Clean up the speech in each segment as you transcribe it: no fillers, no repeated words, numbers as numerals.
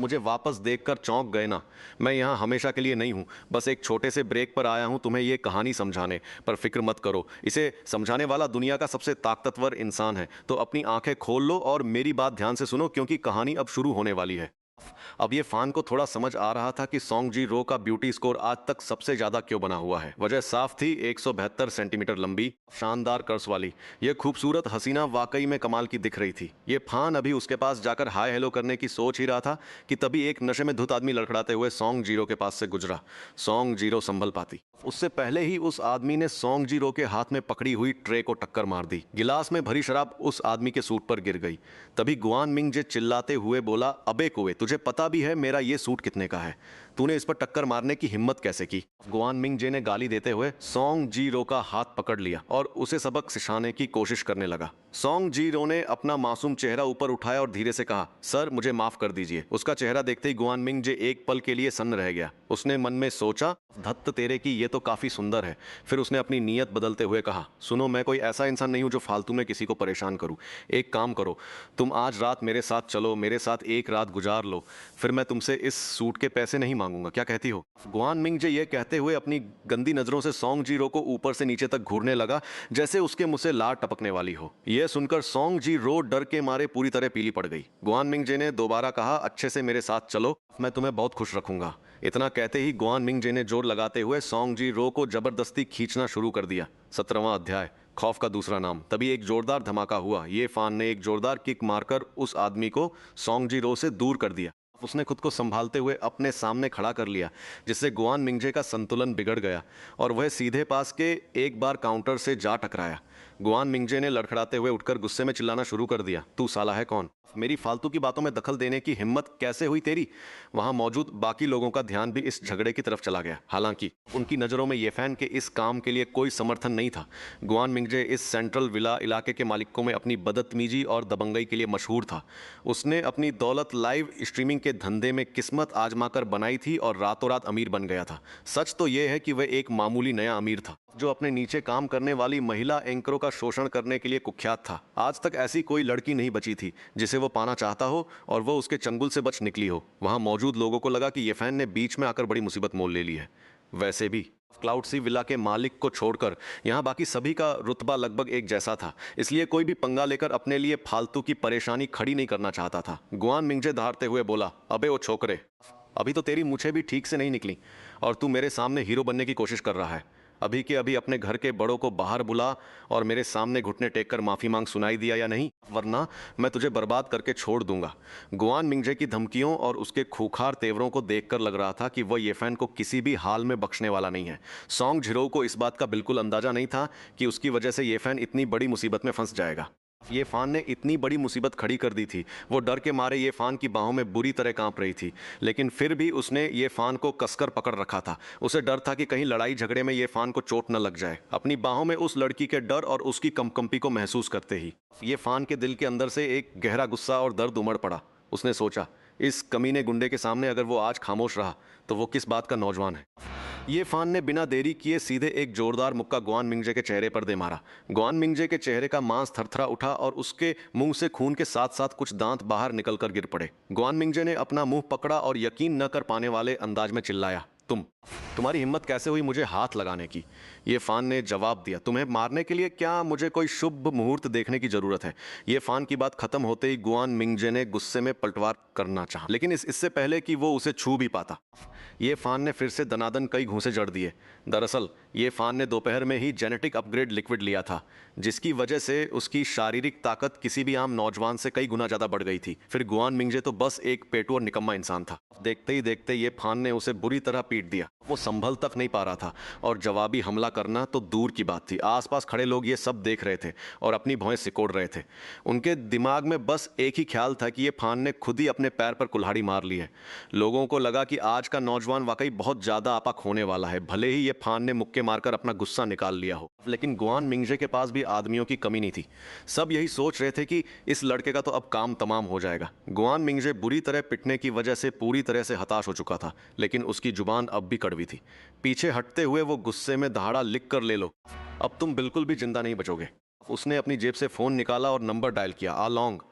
मुझे वापस देखकर चौंक गए ना। मैं यहाँ हमेशा के लिए नहीं हूँ, बस एक छोटे से ब्रेक पर आया हूँ तुम्हें ये कहानी समझाने। पर फिक्र मत करो, इसे समझाने वाला दुनिया का सबसे ताकतवर इंसान है। तो अपनी आंखें खोल लो और मेरी बात ध्यान से सुनो, क्योंकि कहानी अब शुरू होने वाली है। अब ये फान को थोड़ा समझ आ रहा था कि सोंग जी रो का ब्यूटी स्कोर आज तक सबसे ज्यादा क्यों बना हुआ है। वजह साफ थी, 172 सेंटीमीटर लंबी, शानदार कर्स वाली ये खूबसूरत हसीना वाकई में कमाल की दिख रही थी। ये फान अभी उसके पास जाकर हाय हेलो करने की सोच ही रहा था कि तभी एक नशे में धुत आदमी लड़खड़ाते हुए सोंग जीरो के पास से गुजरा। सोंग जीरो संभल पाती उससे पहले ही उस आदमी ने सोंग जीरो के हाथ में पकड़ी हुई ट्रे को टक्कर मार दी। गिलास में भरी शराब उस आदमी के सूट पर गिर गई। तभी गुआन मिंग जे चिल्लाते हुए बोला, अबे कुए, तुझे पता भी है मेरा ये सूट कितने का है? तूने इस पर टक्कर मारने की हिम्मत कैसे की? गुआन मिंग जे ने गाली देते हुए सोंग जी रो का हाथ पकड़ लिया और उसे सबक सिखाने की कोशिश करने लगा। सोंग जी रो ने अपना मासूम चेहरा ऊपर उठाया और धीरे से कहा, सर मुझे माफ कर दीजिए। उसका चेहरा देखते ही गुआन मिंग जे एक पल के लिए सन्न रह गया। उसने मन में सोचा, धत्त तेरे की, ये तो काफी सुंदर है। फिर उसने अपनी नीयत बदलते हुए कहा, सुनो, मैं कोई ऐसा इंसान नहीं हूं जो फालतू में किसी को परेशान करूं। एक काम करो, तुम आज रात मेरे साथ चलो, मेरे साथ एक रात गुजार लो, फिर मैं तुमसे इस सूट के पैसे नहीं मांगूंगा। क्या कहती हो? गुआन मिंग जे ये कहते हुए अपनी गंदी नजरों से सोंग जीरो को ऊपर से नीचे तक घूरने लगा, जैसे उसके मुंह से लार टपकने वाली हो। यह सुनकर सोंग जी रो डर के मारे पूरी तरह पीली पड़ गई। गुआन मिंग जे ने दोबारा कहा, अच्छे से मेरे साथ चलो, मैं तुम्हें बहुत खुश रखूंगा। इतना कहते ही गुआन मिंग जे ने जोर लगाते हुए सोंग जी रो को जबरदस्ती खींचना शुरू कर दिया। 17वां अध्याय, खौफ का दूसरा नाम। तभी एक जोरदार धमाका हुआ। ये फान ने एक जोरदार किक मारकर उस आदमी को सोंग जी रो से दूर कर दिया। उसने खुद को संभालते हुए अपने सामने खड़ा कर लिया, जिससे गुआन मिंगजे का संतुलन बिगड़ गया और वह सीधे पास के एक बार काउंटर से जा टकराया। गुआन मिंगजे ने लड़खड़ाते हुए उठकर गुस्से में चिल्लाना शुरू कर दिया, तू साला है कौन? मेरी फालतू की बातों में दखल देने की हिम्मत कैसे हुई तेरी? वहां मौजूद बाकी लोगों का ध्यान भी इस झगड़े की तरफ चला गया। हालांकि उनकी नजरों में ये फैन के इस काम के लिए कोई समर्थन नहीं था। गुआन मिंगजे इस सेंट्रल विला इलाके के मालिकों में अपनी बदतमीजी और दबंगई के लिए मशहूर था। उसने अपनी दौलत लाइव स्ट्रीमिंग के धंधे में किस्मत आजमाकर बनाई थी और रातों रात अमीर बन गया था। सच तो यह है कि वह एक मामूली नया अमीर था, जो अपने नीचे काम करने वाली महिला एंकरों का शोषण करने के लिए कुख्यात था। आज तक ऐसी कोई लड़की नहीं बची थी जिसे वो पाना चाहता हो और वो उसके चंगुल से बच निकली हो। वहां मौजूद लोगों को लगा कि ये फैन ने बीच में आकर बड़ी मुसीबत मोल ले ली है। वैसे भी क्लाउड सी विला के मालिक को छोड़कर यहाँ बाकी सभी का रुतबा लगभग एक जैसा था, इसलिए कोई भी पंगा लेकर अपने लिए फालतू की परेशानी खड़ी नहीं करना चाहता था। गुआन मिंगजे धारते हुए बोला, अबे ओ छोकरे, अभी तो तेरी मूछें भी ठीक से नहीं निकली और तू मेरे सामने हीरो बनने की कोशिश कर रहा है। अभी के अभी अपने घर के बड़ों को बाहर बुला और मेरे सामने घुटने टेक कर माफी मांग, सुनाई दिया या नहीं? वरना मैं तुझे बर्बाद करके छोड़ दूंगा। गुआन मिंगजे की धमकियों और उसके खूंखार तेवरों को देखकर लग रहा था कि वह येफेन को किसी भी हाल में बख्शने वाला नहीं है। सोंग झिरो को इस बात का बिल्कुल अंदाजा नहीं था कि उसकी वजह से येफेन इतनी बड़ी मुसीबत में फंस जाएगा। ये फान ने इतनी बड़ी मुसीबत खड़ी कर दी थी। वो डर के मारे ये फान की बाहों में बुरी तरह कांप रही थी, लेकिन फिर भी उसने ये फान को कसकर पकड़ रखा था। उसे डर था कि कहीं लड़ाई झगड़े में ये फान को चोट न लग जाए। अपनी बाहों में उस लड़की के डर और उसकी कंपकंपी को महसूस करते ही ये फान के दिल के अंदर से एक गहरा गुस्सा और दर्द उमड़ पड़ा। उसने सोचा, इस कमीने गुंडे के सामने अगर वो आज खामोश रहा तो वो किस बात का नौजवान है। ये फान ने बिना देरी किए सीधे एक जोरदार मुक्का गुआन मिंगजे के चेहरे पर दे मारा। गुआन मिंगजे के चेहरे का मांस थरथरा उठा और उसके मुंह से खून के साथ साथ कुछ दांत बाहर निकलकर गिर पड़े। गुआन मिंगजे ने अपना मुंह पकड़ा और यकीन न कर पाने वाले अंदाज में चिल्लाया, तुम्हारी हिम्मत कैसे हुई मुझे हाथ लगाने की? ये फान ने जवाब दिया, तुम्हें मारने के लिए क्या मुझे कोई शुभ मुहूर्त देखने की जरूरत है? ये फान की बात खत्म होते ही गुआन मिंगजे ने गुस्से में पलटवार करना चाहा, लेकिन इससे पहले कि वो उसे छू भी पाता, ये फान ने फिर से दनादन कई घूंसे जड़ दिए। दरअसल ये फान ने दोपहर में ही जेनेटिक अपग्रेड लिक्विड लिया था, जिसकी वजह से उसकी शारीरिक ताकत किसी भी आम नौजवान से कई गुना ज्यादा बढ़ गई थी। फिर गुआन मिंगजे तो बस एक पेटू और निकम्मा इंसान था। देखते ही देखते ये फान ने उसे बुरी तरह पीट दिया। वो संभल तक नहीं पा रहा था और जवाबी हमला करना तो दूर की बात थी। आसपास खड़े लोग ये सब देख रहे थे और अपनी भौहें सिकोड़ रहे थे। उनके दिमाग में बस एक ही ख्याल था कि ये फान ने खुद ही अपने पैर पर कुल्हाड़ी मार ली है। लोगों को लगा कि आज का नौजवान वाकई बहुत ज्यादा आपा होने वाला है, भले ही ये फान ने मुक्के मारकर अपना गुस्सा निकाल लिया हो। लेकिन गुआन मिंगजे के पास भी आदमियों की कमी नहीं थी। सब यही सोच रहे थे कि इस लड़के का तो अब काम तमाम हो जाएगा। गुआन मिंगजे बुरी तरह पिटने की वजह से पूरी तरह से हताश हो चुका था, लेकिन उसकी जुबान अब भी कड़वी थी। पीछे हटते हुए वो गुस्से में दहाड़ा, लिख कर ले लो, अब तुम बिल्कुल भी जिंदा नहीं बचोगे। उसने अपनी जेब से फोन निकाला और नंबर डायल किया, आ लॉन्ग,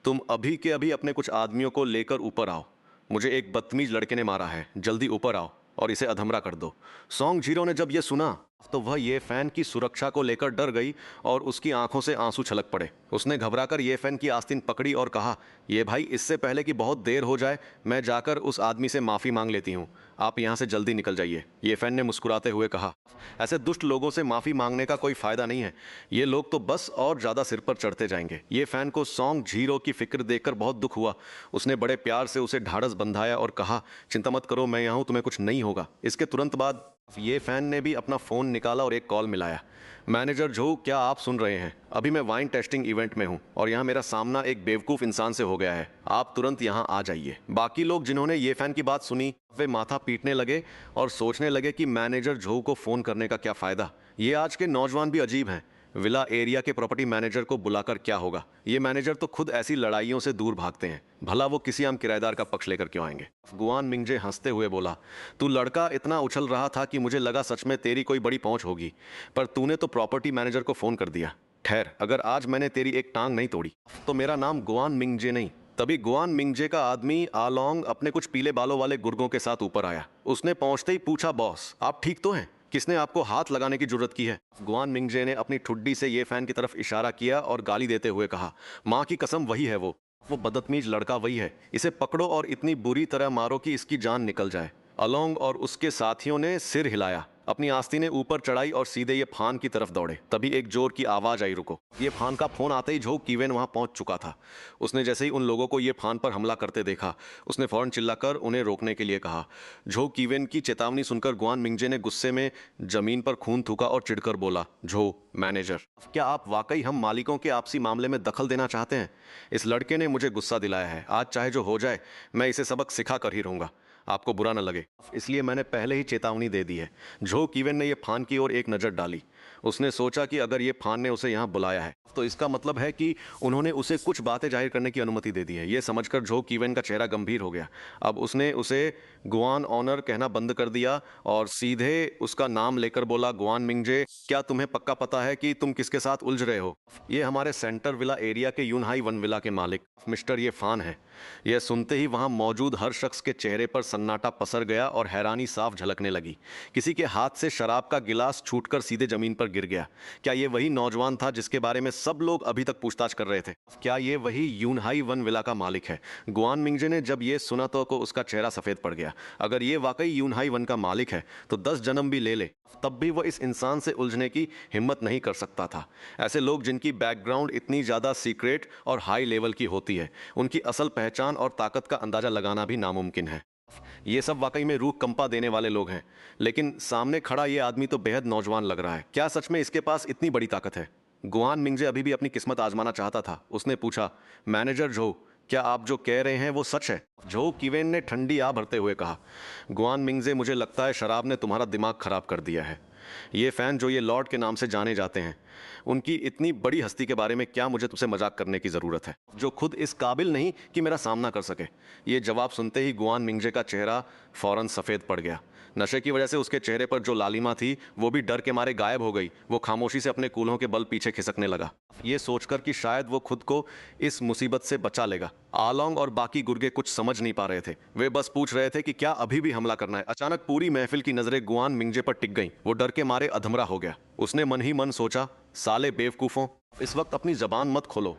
तुम अभी के अभी अपने कुछ आदमियों को लेकर ऊपर आओ। मुझे एक बदतमीज लड़के ने मारा है, जल्दी ऊपर आओ और इसे अधमरा कर दो। सोंग जीरो ने जब ये सुना तो वह ये फैन की सुरक्षा को लेकर डर गई और उसकी आंखों से आंसू छलक पड़े। उसने घबराकर ये फैन की आस्तीन पकड़ी और कहा, ये भाई, इससे पहले कि बहुत देर हो जाए मैं जाकर उस आदमी से माफ़ी मांग लेती हूँ, आप यहाँ से जल्दी निकल जाइए। ये फैन ने मुस्कुराते हुए कहा, ऐसे दुष्ट लोगों से माफ़ी मांगने का कोई फ़ायदा नहीं है, ये लोग तो बस और ज़्यादा सिर पर चढ़ते जाएंगे। ये फैन को सोंग जीरो की फिक्र देखकर बहुत दुख हुआ। उसने बड़े प्यार से उसे ढाढ़स बंधाया और कहा, चिंता मत करो, मैं यहाँ हूँ, तुम्हें कुछ नहीं होगा। इसके तुरंत बाद ये फैन ने भी अपना फ़ोन निकाला और एक कॉल मिलाया। मैनेजर जो, क्या आप सुन रहे हैं? अभी मैं वाइन टेस्टिंग इवेंट में हूं और यहाँ मेरा सामना एक बेवकूफ़ इंसान से हो गया है, आप तुरंत यहाँ आ जाइए। बाकी लोग जिन्होंने ये फैन की बात सुनी वे माथा पीटने लगे और सोचने लगे कि मैनेजर झो को फ़ोन करने का क्या फ़ायदा। ये आज के नौजवान भी अजीब हैं, विला एरिया के प्रॉपर्टी मैनेजर को बुलाकर क्या होगा? ये मैनेजर तो खुद ऐसी लड़ाइयों से दूर भागते हैं, भला वो किसी आम किराएदार का पक्ष लेकर क्यों आएंगे? गुआन मिंगजे हंसते हुए बोला, तू लड़का इतना उछल रहा था कि मुझे लगा सच में तेरी कोई बड़ी पहुंच होगी, पर तूने तो प्रॉपर्टी मैनेजर को फोन कर दिया। ठहर, अगर आज मैंने तेरी एक टांग नहीं तोड़ी तो मेरा नाम गुआन मिंगजे नहीं। तभी गुआन मिंगजे का आदमी आलोंग अपने कुछ पीले बालों वाले गुर्गों के साथ ऊपर आया। उसने पहुंचते ही पूछा, बॉस आप ठीक तो हैं? किसने आपको हाथ लगाने की जरूरत की है? गुआन मिंगजे ने अपनी ठुड्डी से ये फैन की तरफ इशारा किया और गाली देते हुए कहा, माँ की कसम वही है वो बदतमीज लड़का वही है, इसे पकड़ो और इतनी बुरी तरह मारो कि इसकी जान निकल जाए। अलोंग और उसके साथियों ने सिर हिलाया, अपनी आस्तीनें ऊपर चढ़ाई और सीधे ये फान की तरफ दौड़े। तभी एक जोर की आवाज आई, रुको। ये फान का फोन आते ही झो कीवेन वहां पहुंच चुका था। उसने जैसे ही उन लोगों को ये फान पर हमला करते देखा, उसने फौरन चिल्लाकर उन्हें रोकने के लिए कहा। झो कीवेन की चेतावनी सुनकर गुआन मिंगजे ने गुस्से में जमीन पर खून थूका और चिढ़कर बोला, झो मैनेजर, क्या आप वाकई हम मालिकों के आपसी मामले में दखल देना चाहते हैं? इस लड़के ने मुझे गुस्सा दिलाया है, आज चाहे जो हो जाए मैं इसे सबक सिखा कर ही रहूंगा, आपको बुरा न लगे, इसलिए मैंने पहले ही चेतावनी दे दी है। झो कीवेन ने यह फान की ओर एक नज़र डाली। उसने सोचा कि अगर ये फान ने उसे यहाँ बुलाया है तो इसका मतलब है कि उन्होंने उसे कुछ बातें जाहिर करने की अनुमति दे दी है। ये समझकर झो कीवेन का चेहरा गंभीर हो गया। अब उसने उसे गुआन ऑनर कहना बंद कर दिया और सीधे उसका नाम लेकर बोला, गुआन मिंगजे, क्या तुम्हें पक्का पता है कि तुम किसके साथ उलझ रहे हो? ये हमारे सेंटर विला एरिया के यूनहाई वन विला के मालिक मिस्टर ये फान है। यह सुनते ही वहां मौजूद हर शख्स के चेहरे पर सन्नाटा पसर गया और हैरानी साफ झलकने लगी। किसी के हाथ से शराब का गिलास छूटकर सीधे जमीन पर गिर गया। क्या ये वही नौजवान था जिसके बारे में सब लोग अभी तक पूछताछ कर रहे थे? क्या ये वही यूनहाई वन विला का मालिक है? गुआन मिंगजे ने जब ये सुना तो को उसका चेहरा सफेद पड़ गया। अगर ये वाकई यूनहाई वन का मालिक है तो 10 जन्म भी ले ले तब भी वह इस इंसान से उलझने की हिम्मत नहीं कर सकता था। ऐसे लोग जिनकी बैकग्राउंड इतनी ज़्यादा सीक्रेट और हाई लेवल की होती है, उनकी असल पहचान और ताकत का अंदाज़ा लगाना भी नामुमकिन है। ये सब वाकई में रूह कंपा देने वाले लोग हैं, लेकिन सामने खड़ा ये आदमी तो बेहद नौजवान लग रहा है। क्या सच में इसके पास इतनी बड़ी ताकत है? गुआन मिंगजे अभी भी अपनी किस्मत आजमाना चाहता था। उसने पूछा, मैनेजर झो, क्या आप जो कह रहे हैं वो सच है? झो कीवेन ने ठंडी आ भरते हुए कहा, गुआन मिंगजे, मुझे लगता है शराब ने तुम्हारा दिमाग खराब कर दिया है। ये फैन जो ये लॉर्ड के नाम से जाने जाते हैं, उनकी इतनी बड़ी हस्ती के बारे में क्या मुझे तुमसे मजाक करने की ज़रूरत है, जो खुद इस काबिल नहीं कि मेरा सामना कर सके? ये जवाब सुनते ही गुआन मिंगजे का चेहरा फौरन सफ़ेद पड़ गया। नशे की वजह से उसके चेहरे पर जो लालिमा थी वो भी डर के मारे गायब हो गई। वो खामोशी से अपने कूल्हों के बल पीछे खिसकने लगा, ये सोचकर कि शायद वो खुद को इस मुसीबत से बचा लेगा। आलोंग और बाकी गुर्गे कुछ समझ नहीं पा रहे थे, वे बस पूछ रहे थे कि क्या अभी भी हमला करना है। अचानक पूरी महफिल की नजरें गुआन मिंगजे पर टिक गईं। वो डर के मारे अधमरा हो गया। उसने मन ही मन सोचा, साले बेवकूफ़ों, इस वक्त अपनी जबान मत खोलो।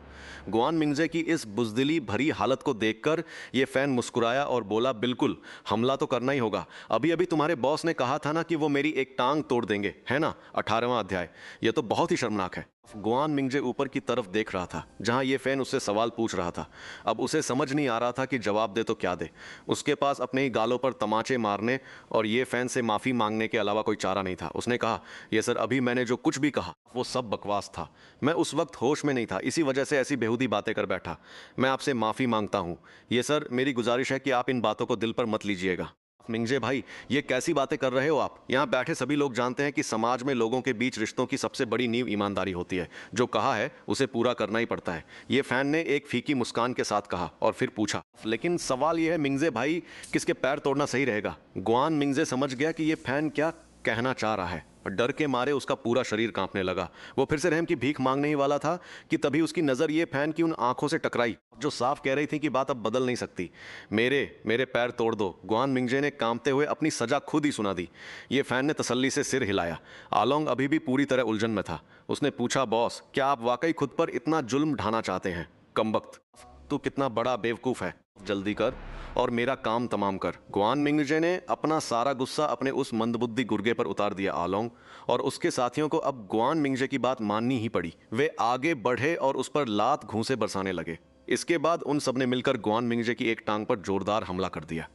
गुआन मिंगजे की इस बुजदिली भरी हालत को देखकर ये फैन मुस्कुराया और बोला, बिल्कुल, हमला तो करना ही होगा। अभी अभी तुम्हारे बॉस ने कहा था ना कि वो मेरी एक टांग तोड़ देंगे, है ना? 18वां अध्याय। यह तो बहुत ही शर्मनाक है। गुआन मिंगजे ऊपर की तरफ देख रहा था जहां ये फैन उससे सवाल पूछ रहा था। अब उसे समझ नहीं आ रहा था कि जवाब दे तो क्या दे। उसके पास अपने ही गालों पर तमाचे मारने और ये फैन से माफ़ी मांगने के अलावा कोई चारा नहीं था। उसने कहा, ये सर, अभी मैंने जो कुछ भी कहा वो सब बकवास था। मैं उस वक्त होश में नहीं था, इसी वजह से ऐसी बेहूदी बातें कर बैठा। मैं आपसे माफ़ी मांगता हूँ। ये सर, मेरी गुजारिश है कि आप इन बातों को दिल पर मत लीजिएगा। मिंगजे भाई, ये कैसी बातें कर रहे हो आप? यहाँ बैठे सभी लोग जानते हैं कि समाज में लोगों के बीच रिश्तों की सबसे बड़ी नींव ईमानदारी होती है। जो कहा है उसे पूरा करना ही पड़ता है। ये फैन ने एक फीकी मुस्कान के साथ कहा और फिर पूछा, लेकिन सवाल यह है मिंगजे भाई, किसके पैर तोड़ना सही रहेगा? गुआन मिंगजे समझ गया कि ये फैन क्या कहना चाह रहा है। डर के मारे उसका पूरा शरीर कांपने लगा। वो फिर से रहम की भीख मांगने ही वाला था कि तभी उसकी नज़र ये फैन की उन आंखों से टकराई जो साफ कह रही थी कि बात अब बदल नहीं सकती। मेरे मेरे पैर तोड़ दो, गुआन मिंगजे ने कांपते हुए अपनी सजा खुद ही सुना दी। ये फैन ने तसल्ली से सिर हिलाया। आलोंग अभी भी पूरी तरह उलझन में था। उसने पूछा, बॉस, क्या आप वाकई खुद पर इतना जुल्म ढाना चाहते हैं? कमबख्त, तू कितना बड़ा बेवकूफ़ है। जल्दी कर और मेरा काम तमाम कर। गुआन मिंगजे ने अपना सारा गुस्सा अपने उस मंदबुद्धि गुर्गे पर उतार दिया। आलोंग और उसके साथियों को अब गुआन मिंगजे की बात माननी ही पड़ी। वे आगे बढ़े और उस पर लात घूंसे बरसाने लगे। इसके बाद उन सबने मिलकर गुआन मिंगजे की एक टांग पर जोरदार हमला कर दिया।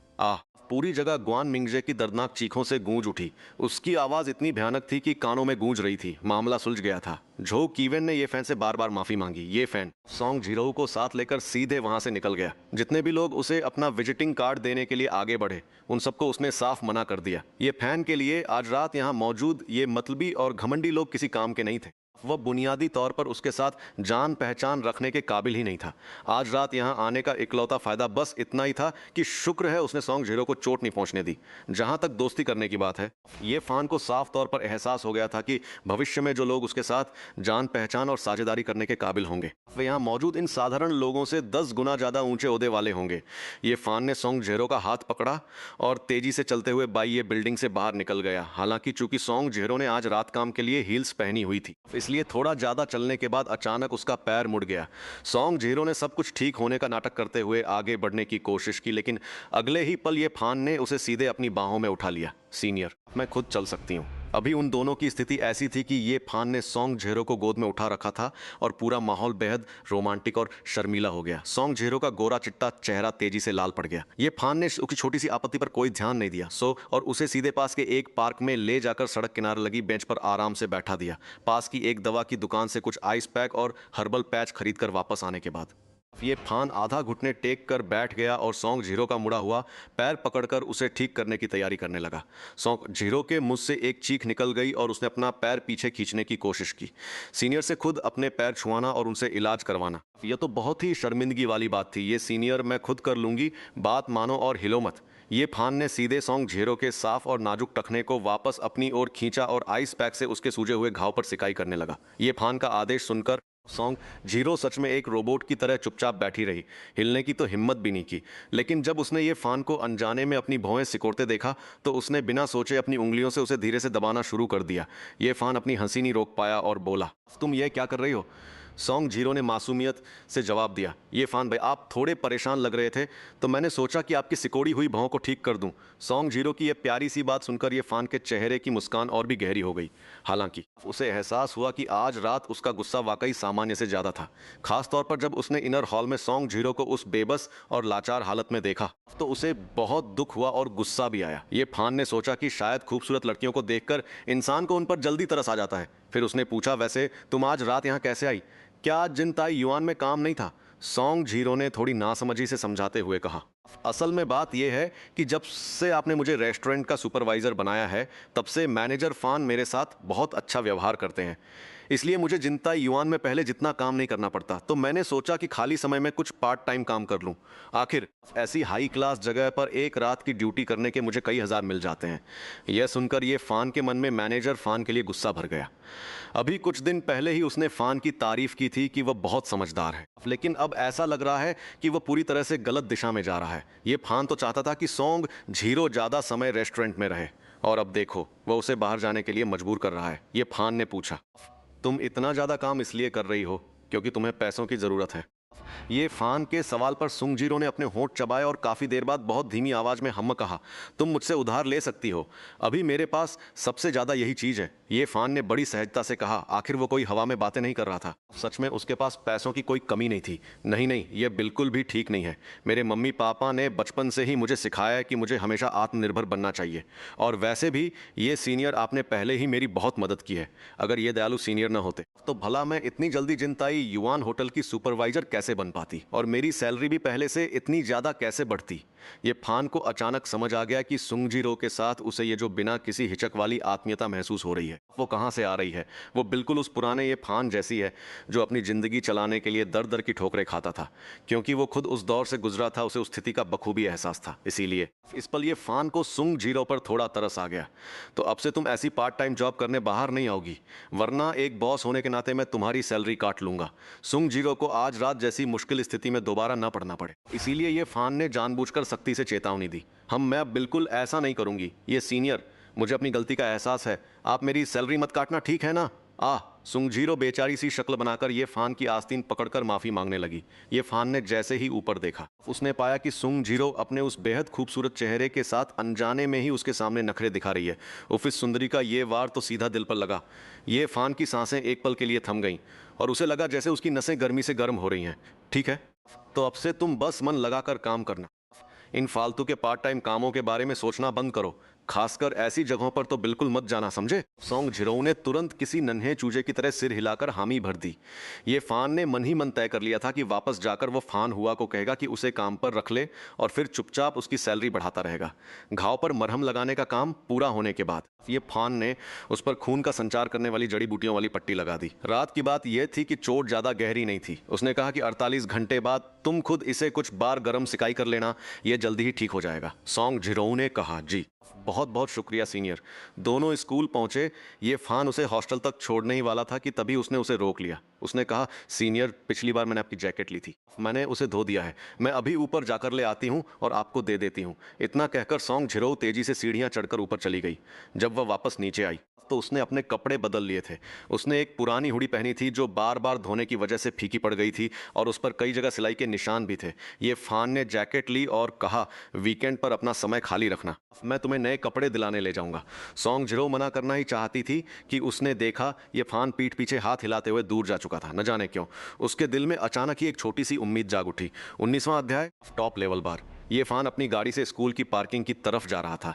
पूरी जगह गुआन मिंगजे की दर्दनाक चीखों से गूंज उठी। उसकी आवाज इतनी भयानक थी कि कानों में गूंज रही थी। मामला सुलझ गया था। झो कीवेन ने ये फैन से बार बार माफी मांगी। ये फैन सोंग जीरोऊ को साथ लेकर सीधे वहां से निकल गया। जितने भी लोग उसे अपना विजिटिंग कार्ड देने के लिए आगे बढ़े, उन सबको उसने साफ मना कर दिया। ये फैन के लिए आज रात यहाँ मौजूद ये मतलबी और घमंडी लोग किसी काम के नहीं थे। वह बुनियादी तौर पर उसके साथ जान पहचान रखने के काबिल ही नहीं था। आज रात यहाँ आने का इकलौता फायदा बस इतना ही था कि शुक्र है उसने सोंग जीरो को चोट नहीं पहुंचने दी। जहां तक दोस्ती करने की बात है, ये फान को साफ तौर पर एहसास हो गया था कि भविष्य में जो लोग उसके साथ जान पहचान और साझेदारी करने के काबिल होंगे, वे यहाँ मौजूद इन साधारण लोगों से 10 गुना ज्यादा ऊंचे ओहदे वाले होंगे। ये फान ने सोंग जेरो का हाथ पकड़ा और तेजी से चलते हुए बाई ये बिल्डिंग से बाहर निकल गया। हालांकि चूंकि सोंग जेरो ने आज रात काम के लिए हील्स पहनी हुई थी, इसलिए थोड़ा ज्यादा चलने के बाद अचानक उसका पैर मुड़ गया। सोंग जीरो ने सब कुछ ठीक होने का नाटक करते हुए आगे बढ़ने की कोशिश की, लेकिन अगले ही पल ये फान ने उसे सीधे अपनी बाहों में उठा लिया। सीनियर, मैं खुद चल सकती हूँ। अभी उन दोनों की स्थिति ऐसी थी कि ये फान ने सोंग जेरो को गोद में उठा रखा था और पूरा माहौल बेहद रोमांटिक और शर्मीला हो गया। सोंग जेरो का गोरा चिट्टा चेहरा तेजी से लाल पड़ गया। ये फान ने उसकी छोटी सी आपत्ति पर कोई ध्यान नहीं दिया और उसे सीधे पास के एक पार्क में ले जाकर सड़क किनारे लगी बेंच पर आराम से बैठा दिया। पास की एक दवा की दुकान से कुछ आइस पैक और हर्बल पैच खरीद कर वापस आने के बाद ये फान आधा घुटने टेक कर बैठ गया और सोंग जीरो का मुड़ा हुआ पैर पकड़कर उसे ठीक करने की तैयारी करने लगा। सोंग जीरो के मुंह से एक चीख निकल गई और उसने अपना पैर पीछे खींचने की कोशिश की। सीनियर से खुद अपने पैर छुआना और उनसे इलाज करवाना, यह तो बहुत ही शर्मिंदगी वाली बात थी। ये सीनियर, मैं खुद कर लूंगी, बात मानो और हिलो मत। ये फान ने सीधे सोंग जीरो के साफ और नाजुक टखने को वापस अपनी ओर खींचा और आइस पैक से उसके सूजे हुए घाव पर सिकाई करने लगा। ये फान का आदेश सुनकर सोंग जीरो सच में एक रोबोट की तरह चुपचाप बैठी रही। हिलने की तो हिम्मत भी नहीं की। लेकिन जब उसने ये फान को अनजाने में अपनी भौहें सिकोड़ते देखा तो उसने बिना सोचे अपनी उंगलियों से उसे धीरे से दबाना शुरू कर दिया। ये फान अपनी हंसी नहीं रोक पाया और बोला, तुम ये क्या कर रही हो? सोंग जीरो ने मासूमियत से जवाब दिया, ये फान भाई, आप थोड़े परेशान लग रहे थे तो मैंने सोचा कि आपकी सिकोड़ी हुई भौं को ठीक कर दूं। सोंग जीरो की यह प्यारी सी बात सुनकर ये फान के चेहरे की मुस्कान और भी गहरी हो गई। हालांकि उसे एहसास हुआ कि आज रात उसका गुस्सा वाकई सामान्य से ज़्यादा था। खास तौर पर जब उसने इनर हॉल में सोंग जीरो को उस बेबस और लाचार हालत में देखा तो उसे बहुत दुख हुआ और गुस्सा भी आया। ये फान ने सोचा कि शायद खूबसूरत लड़कियों को देखकर इंसान को उन पर जल्दी तरस आ जाता है। फिर उसने पूछा, वैसे तुम आज रात यहाँ कैसे आई? क्या जिनताई युआन में काम नहीं था? सोंग जीरो ने थोड़ी नासमझी से समझाते हुए कहा, असल में बात यह है कि जब से आपने मुझे रेस्टोरेंट का सुपरवाइजर बनाया है तब से मैनेजर फान मेरे साथ बहुत अच्छा व्यवहार करते हैं, इसलिए मुझे जिनताई युआन में पहले जितना काम नहीं करना पड़ता। तो मैंने सोचा कि खाली समय में कुछ पार्ट टाइम काम कर लूं। आखिर ऐसी हाई क्लास जगह पर एक रात की ड्यूटी करने के मुझे कई हजार मिल जाते हैं। यह सुनकर ये फान के मन में मैनेजर फान के लिए गुस्सा भर गया। अभी कुछ दिन पहले ही उसने फान की तारीफ की थी कि वह बहुत समझदार है, लेकिन अब ऐसा लग रहा है कि वह पूरी तरह से गलत दिशा में जा रहा है। ये फान तो चाहता था कि सोंग जीरो ज़्यादा समय रेस्टोरेंट में रहे और अब देखो वह उसे बाहर जाने के लिए मजबूर कर रहा है। ये फान ने पूछा, तुम इतना ज़्यादा काम इसलिए कर रही हो क्योंकि तुम्हें पैसों की ज़रूरत है? ये फान के सवाल पर सुंग जीरो ने अपने होंठ चबाए और काफ़ी देर बाद बहुत धीमी आवाज़ में हम कहा, तुम मुझसे उधार ले सकती हो, अभी मेरे पास सबसे ज़्यादा यही चीज़ है। ये फान ने बड़ी सहजता से कहा। आखिर वो कोई हवा में बातें नहीं कर रहा था। सच में उसके पास पैसों की कोई कमी नहीं थी। नहीं नहीं, ये बिल्कुल भी ठीक नहीं है। मेरे मम्मी पापा ने बचपन से ही मुझे सिखाया है कि मुझे हमेशा आत्मनिर्भर बनना चाहिए। और वैसे भी ये सीनियर आपने पहले ही मेरी बहुत मदद की है। अगर ये दयालु सीनियर न होते तो भला मैं इतनी जल्दी जिनताई युआन होटल की सुपरवाइजर कैसे कैसे बन पाती और मेरी सैलरी भी पहले से इतनी ज़्यादा कैसे बढ़ती। ये फान को अचानक समझ आ गया कि सुंगजीरो के साथ उसे ये जो बिना किसी हिचक वाली आत्मीयता महसूस हो रही है वो कहाँ से आ रही है। वो बिल्कुल उस पुराने ये फान जैसी है जो अपनी ज़िंदगी चलाने के लिए दर दर की ठोकरें खाता था। क्योंकि वो खुद उस दौर से गुजरा था, उसे उस स्थिति का बखूबी एहसास था। इसीलिए इस पल ये फान को सुंगजीरो पर थोड़ा तरस आ गया। तो अब से तुम ऐसी पार्ट टाइम जॉब करने बाहर नहीं आओगी, वरना एक बॉस होने के नाते मैं तुम्हारी सैलरी काट लूंगा। सुंगजीरो को आज रात जैसी मुश्किल स्थिति में दोबारा ना पड़ना पड़े। इसीलिए ये फान ने जानबूझकर सख्ती से चेतावनी दी। मैं अब बिल्कुल ऐसा नहीं करूंगी। ये सीनियर, मुझे अपनी गलती का एहसास है। आप मेरी सैलरी मत काटना, ठीक है ना? सुंगजीरो बेचारी सी शक्ल बनाकर ये फान की आस्तीन पकड़कर माफी मांगने लगी। ये फान ने जैसे ही ऊपर देखा, उसने पाया कि सुंगजीरो अपने उस बेहद खूबसूरत चेहरे के साथ अनजाने में ही उसके सामने नखरे दिखा रही है। इस सुंदरी का ये वार तो सीधा दिल पर लगा। ये फान की सांसें एक पल के लिए थम गईं और उसे लगा जैसे उसकी नसें गर्मी से गर्म हो रही हैं। ठीक है, तो अब से तुम बस मन लगाकर काम करना। इन फालतू के पार्ट टाइम कामों के बारे में सोचना बंद करो। खासकर ऐसी जगहों पर तो बिल्कुल मत जाना, समझे? सोंगजिरो ने तुरंत किसी नन्हे चूजे की तरह सिर हिलाकर हामी भर दी। ये फान ने मन ही मन तय कर लिया था कि वापस जाकर वो फान हुआ को कहेगा कि उसे काम पर रख ले और फिर चुपचाप उसकी सैलरी बढ़ाता रहेगा। घाव पर मरहम लगाने का काम पूरा होने के बाद ये फान ने उस पर खून का संचार करने वाली जड़ी बूटियों वाली पट्टी लगा दी। रात की बात यह थी कि चोट ज्यादा गहरी नहीं थी। उसने कहा कि 48 घंटे बाद तुम खुद इसे कुछ बार गर्म सिकाई कर लेना, यह जल्दी ही ठीक हो जाएगा। सोंगजिरो ने कहा, जी बहुत बहुत शुक्रिया सीनियर। दोनों स्कूल पहुंचे। ये फान उसे हॉस्टल तक छोड़ने ही वाला था कि तभी उसने उसे रोक लिया। उसने कहा, सीनियर पिछली बार मैंने आपकी जैकेट ली थी, मैंने उसे धो दिया है। मैं अभी ऊपर जाकर ले आती हूँ और आपको दे देती हूँ। इतना कहकर सोंगजिरो तेजी से सीढ़ियाँ चढ़कर ऊपर चली गई। जब वह वापस नीचे आई तो उसने अपने कपड़े बदल लिए थे। उसने एक पुरानी हुडी पहनी थी जो बार बार धोने की वजह से फीकी पड़ गई थी और उस पर कई जगह सिलाई के निशान भी थे। ये फान ने जैकेट ली और कहा, वीकेंड पर अपना समय खाली रखना, मैं तुम्हें नए कपड़े दिलाने ले जाऊंगा। सोंगजिरो मना करना ही चाहती थी कि उसने देखा ये फान पीठ पीछे हाथ हिलाते हुए दूर जा चुका था। न जाने क्यों उसके दिल में अचानक ही एक छोटी सी उम्मीद जाग उठी। 19वां अध्याय, टॉप लेवल बार। ये फान अपनी गाड़ी से स्कूल की पार्किंग की तरफ जा रहा था।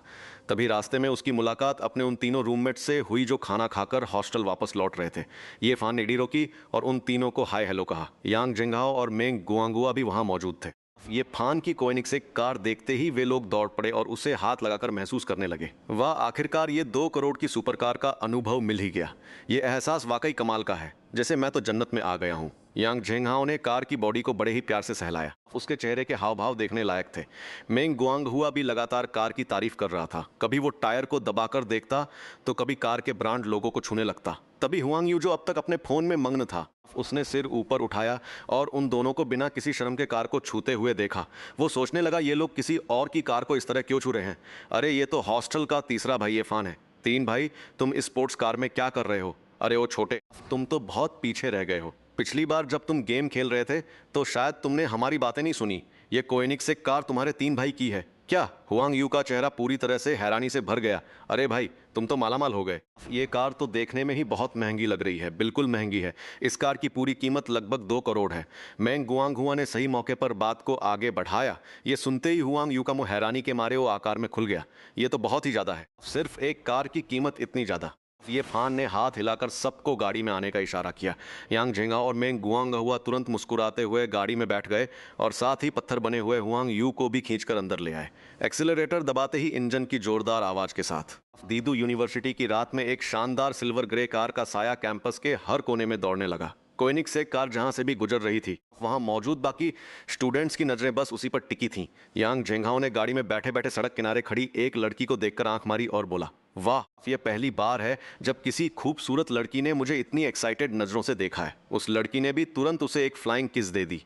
तभी रास्ते में उसकी मुलाकात अपने उन तीनों रूममेट से हुई जो खाना खाकर हॉस्टल वापस लौट रहे थे। ये फान ने इडी रोकी और उन तीनों को हाय हेलो कहा। यांग जिंगहाओ और मेंग गुआंगुआ भी वहां मौजूद थे। ये फान की कोएनिक्स कार देखते ही वे लोग दौड़ पड़े और उसे हाथ लगाकर महसूस करने लगे। वाह, आखिरकार ये 2 करोड़ की सुपर कार का अनुभव मिल ही गया। ये एहसास वाकई कमाल का है, जैसे मैं तो जन्नत में आ गया हूँ। यांग झेंगहाओ ने कार की बॉडी को बड़े ही प्यार से सहलाया। उसके चेहरे के हाव भाव देखने लायक थे। मेंग गुआंगहुआ भी लगातार कार की तारीफ कर रहा था। कभी वो टायर को दबाकर देखता तो कभी कार के ब्रांड लोगों को छूने लगता। तभी हुआंग यू, जो अब तक अपने फोन में मग्न था, उसने सिर ऊपर उठाया और उन दोनों को बिना किसी शर्म के कार को छूते हुए देखा। वो सोचने लगा, ये लोग किसी और की कार को इस तरह क्यों छू रहे हैं? अरे ये तो हॉस्टल का तीसरा भाई ये फान है। 3 भाई, तुम इस स्पोर्ट्स कार में क्या कर रहे हो? अरे ओ छोटे, तुम तो बहुत पीछे रह गए हो। पिछली बार जब तुम गेम खेल रहे थे तो शायद तुमने हमारी बातें नहीं सुनी। ये कोएनिक्स कार तुम्हारे 3 भाई की है क्या? हुआंग यू का चेहरा पूरी तरह से हैरानी से भर गया। अरे भाई, तुम तो मालामाल हो गए। ये कार तो देखने में ही बहुत महंगी लग रही है। बिल्कुल महंगी है। इस कार की पूरी कीमत लगभग 2 करोड़ है। मेंग गुआंगहुआ ने सही मौके पर बात को आगे बढ़ाया। ये सुनते ही हुआंग यू का मुंह हैरानी के मारे वो आकार में खुल गया। ये तो बहुत ही ज्यादा है, सिर्फ एक कार की कीमत इतनी ज्यादा। ये फान ने हाथ हिलाकर सबको गाड़ी में आने का इशारा किया। यांग झेंगा और मेंग गुआंगहुआ तुरंत मुस्कुराते हुए गाड़ी में बैठ गए और साथ ही पत्थर बने हुए हुआंग यू को भी खींचकर अंदर ले आए, एक्सीलरेटर दबाते ही इंजन की जोरदार आवाज के साथ। दीदू यूनिवर्सिटी की रात में एक शानदार सिल्वर ग्रे कार का साया कैंपस के हर कोने में दौड़ने लगा। कोएनिक्स कार जहां से भी गुजर रही थी, वहां मौजूद बाकी स्टूडेंट्स की नजरें बस उसी पर टिकी थीं। यांग झेंगाओ ने गाड़ी में बैठे बैठे सड़क किनारे खड़ी एक लड़की को देखकर आंख मारी और बोला, वाह, यह पहली बार है जब किसी खूबसूरत लड़की ने मुझे इतनी एक्साइटेड नजरों से देखा है। उस लड़की ने भी तुरंत उसे एक फ्लाइंग किस दे दी।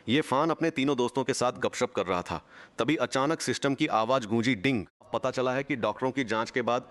ये फान अपने तीनों दोस्तों के साथ गपशप कर रहा था। तभी अचानक सिस्टम की आवाज गूंजी, डिंग। पता चला है कि डॉक्टरों की जांच के बाद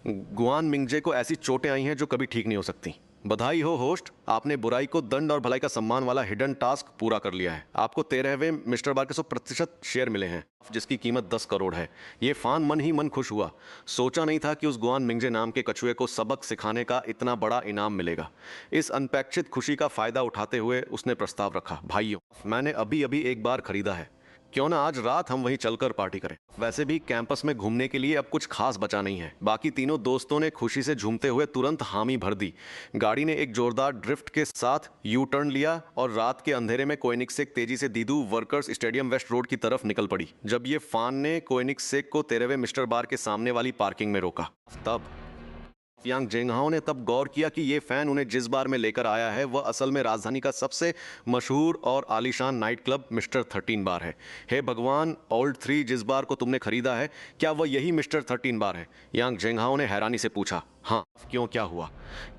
गुआन मिंगजे को ऐसी चोटें आई हैं जो कभी ठीक नहीं हो सकती। बधाई हो होस्ट, आपने बुराई को दंड और भलाई का सम्मान वाला हिडन टास्क पूरा कर लिया है। आपको 13वें मिस्टर बार के 100% शेयर मिले हैं, जिसकी कीमत 10 करोड़ है। ये फान मन ही मन खुश हुआ। सोचा नहीं था कि उस गुआन मिंगजे नाम के कछुए को सबक सिखाने का इतना बड़ा इनाम मिलेगा। इस अनपेक्षित खुशी का फायदा उठाते हुए उसने प्रस्ताव रखा, भाइयों, मैंने अभी अभी एक बार खरीदा है। क्यों ना आज रात हम वहीं चलकर पार्टी करें। वैसे भी कैंपस में घूमने के लिए अब कुछ खास बचा नहीं है। बाकी तीनों दोस्तों ने खुशी से झूमते हुए तुरंत हामी भर दी। गाड़ी ने एक जोरदार ड्रिफ्ट के साथ यू टर्न लिया और रात के अंधेरे में कोएनिग्सेक तेजी से दीदू वर्कर्स स्टेडियम वेस्ट रोड की तरफ निकल पड़ी। जब ये फान ने कोएनिग्सेक को 13वें मिस्टर बार के सामने वाली पार्किंग में रोका, तब यांग जेंगहाओ ने तब गौर किया कि ये फैन उन्हें जिस बार में लेकर आया है वह असल में राजधानी का सबसे मशहूर और आलीशान नाइट क्लब मिस्टर 13 बार है। हे भगवान, ओल्ड 3 जिस बार को तुमने खरीदा है, क्या वह यही मिस्टर 13 बार है? यांग जेंगहाओ ने हैरानी से पूछा। हाँ, क्यों, क्या हुआ?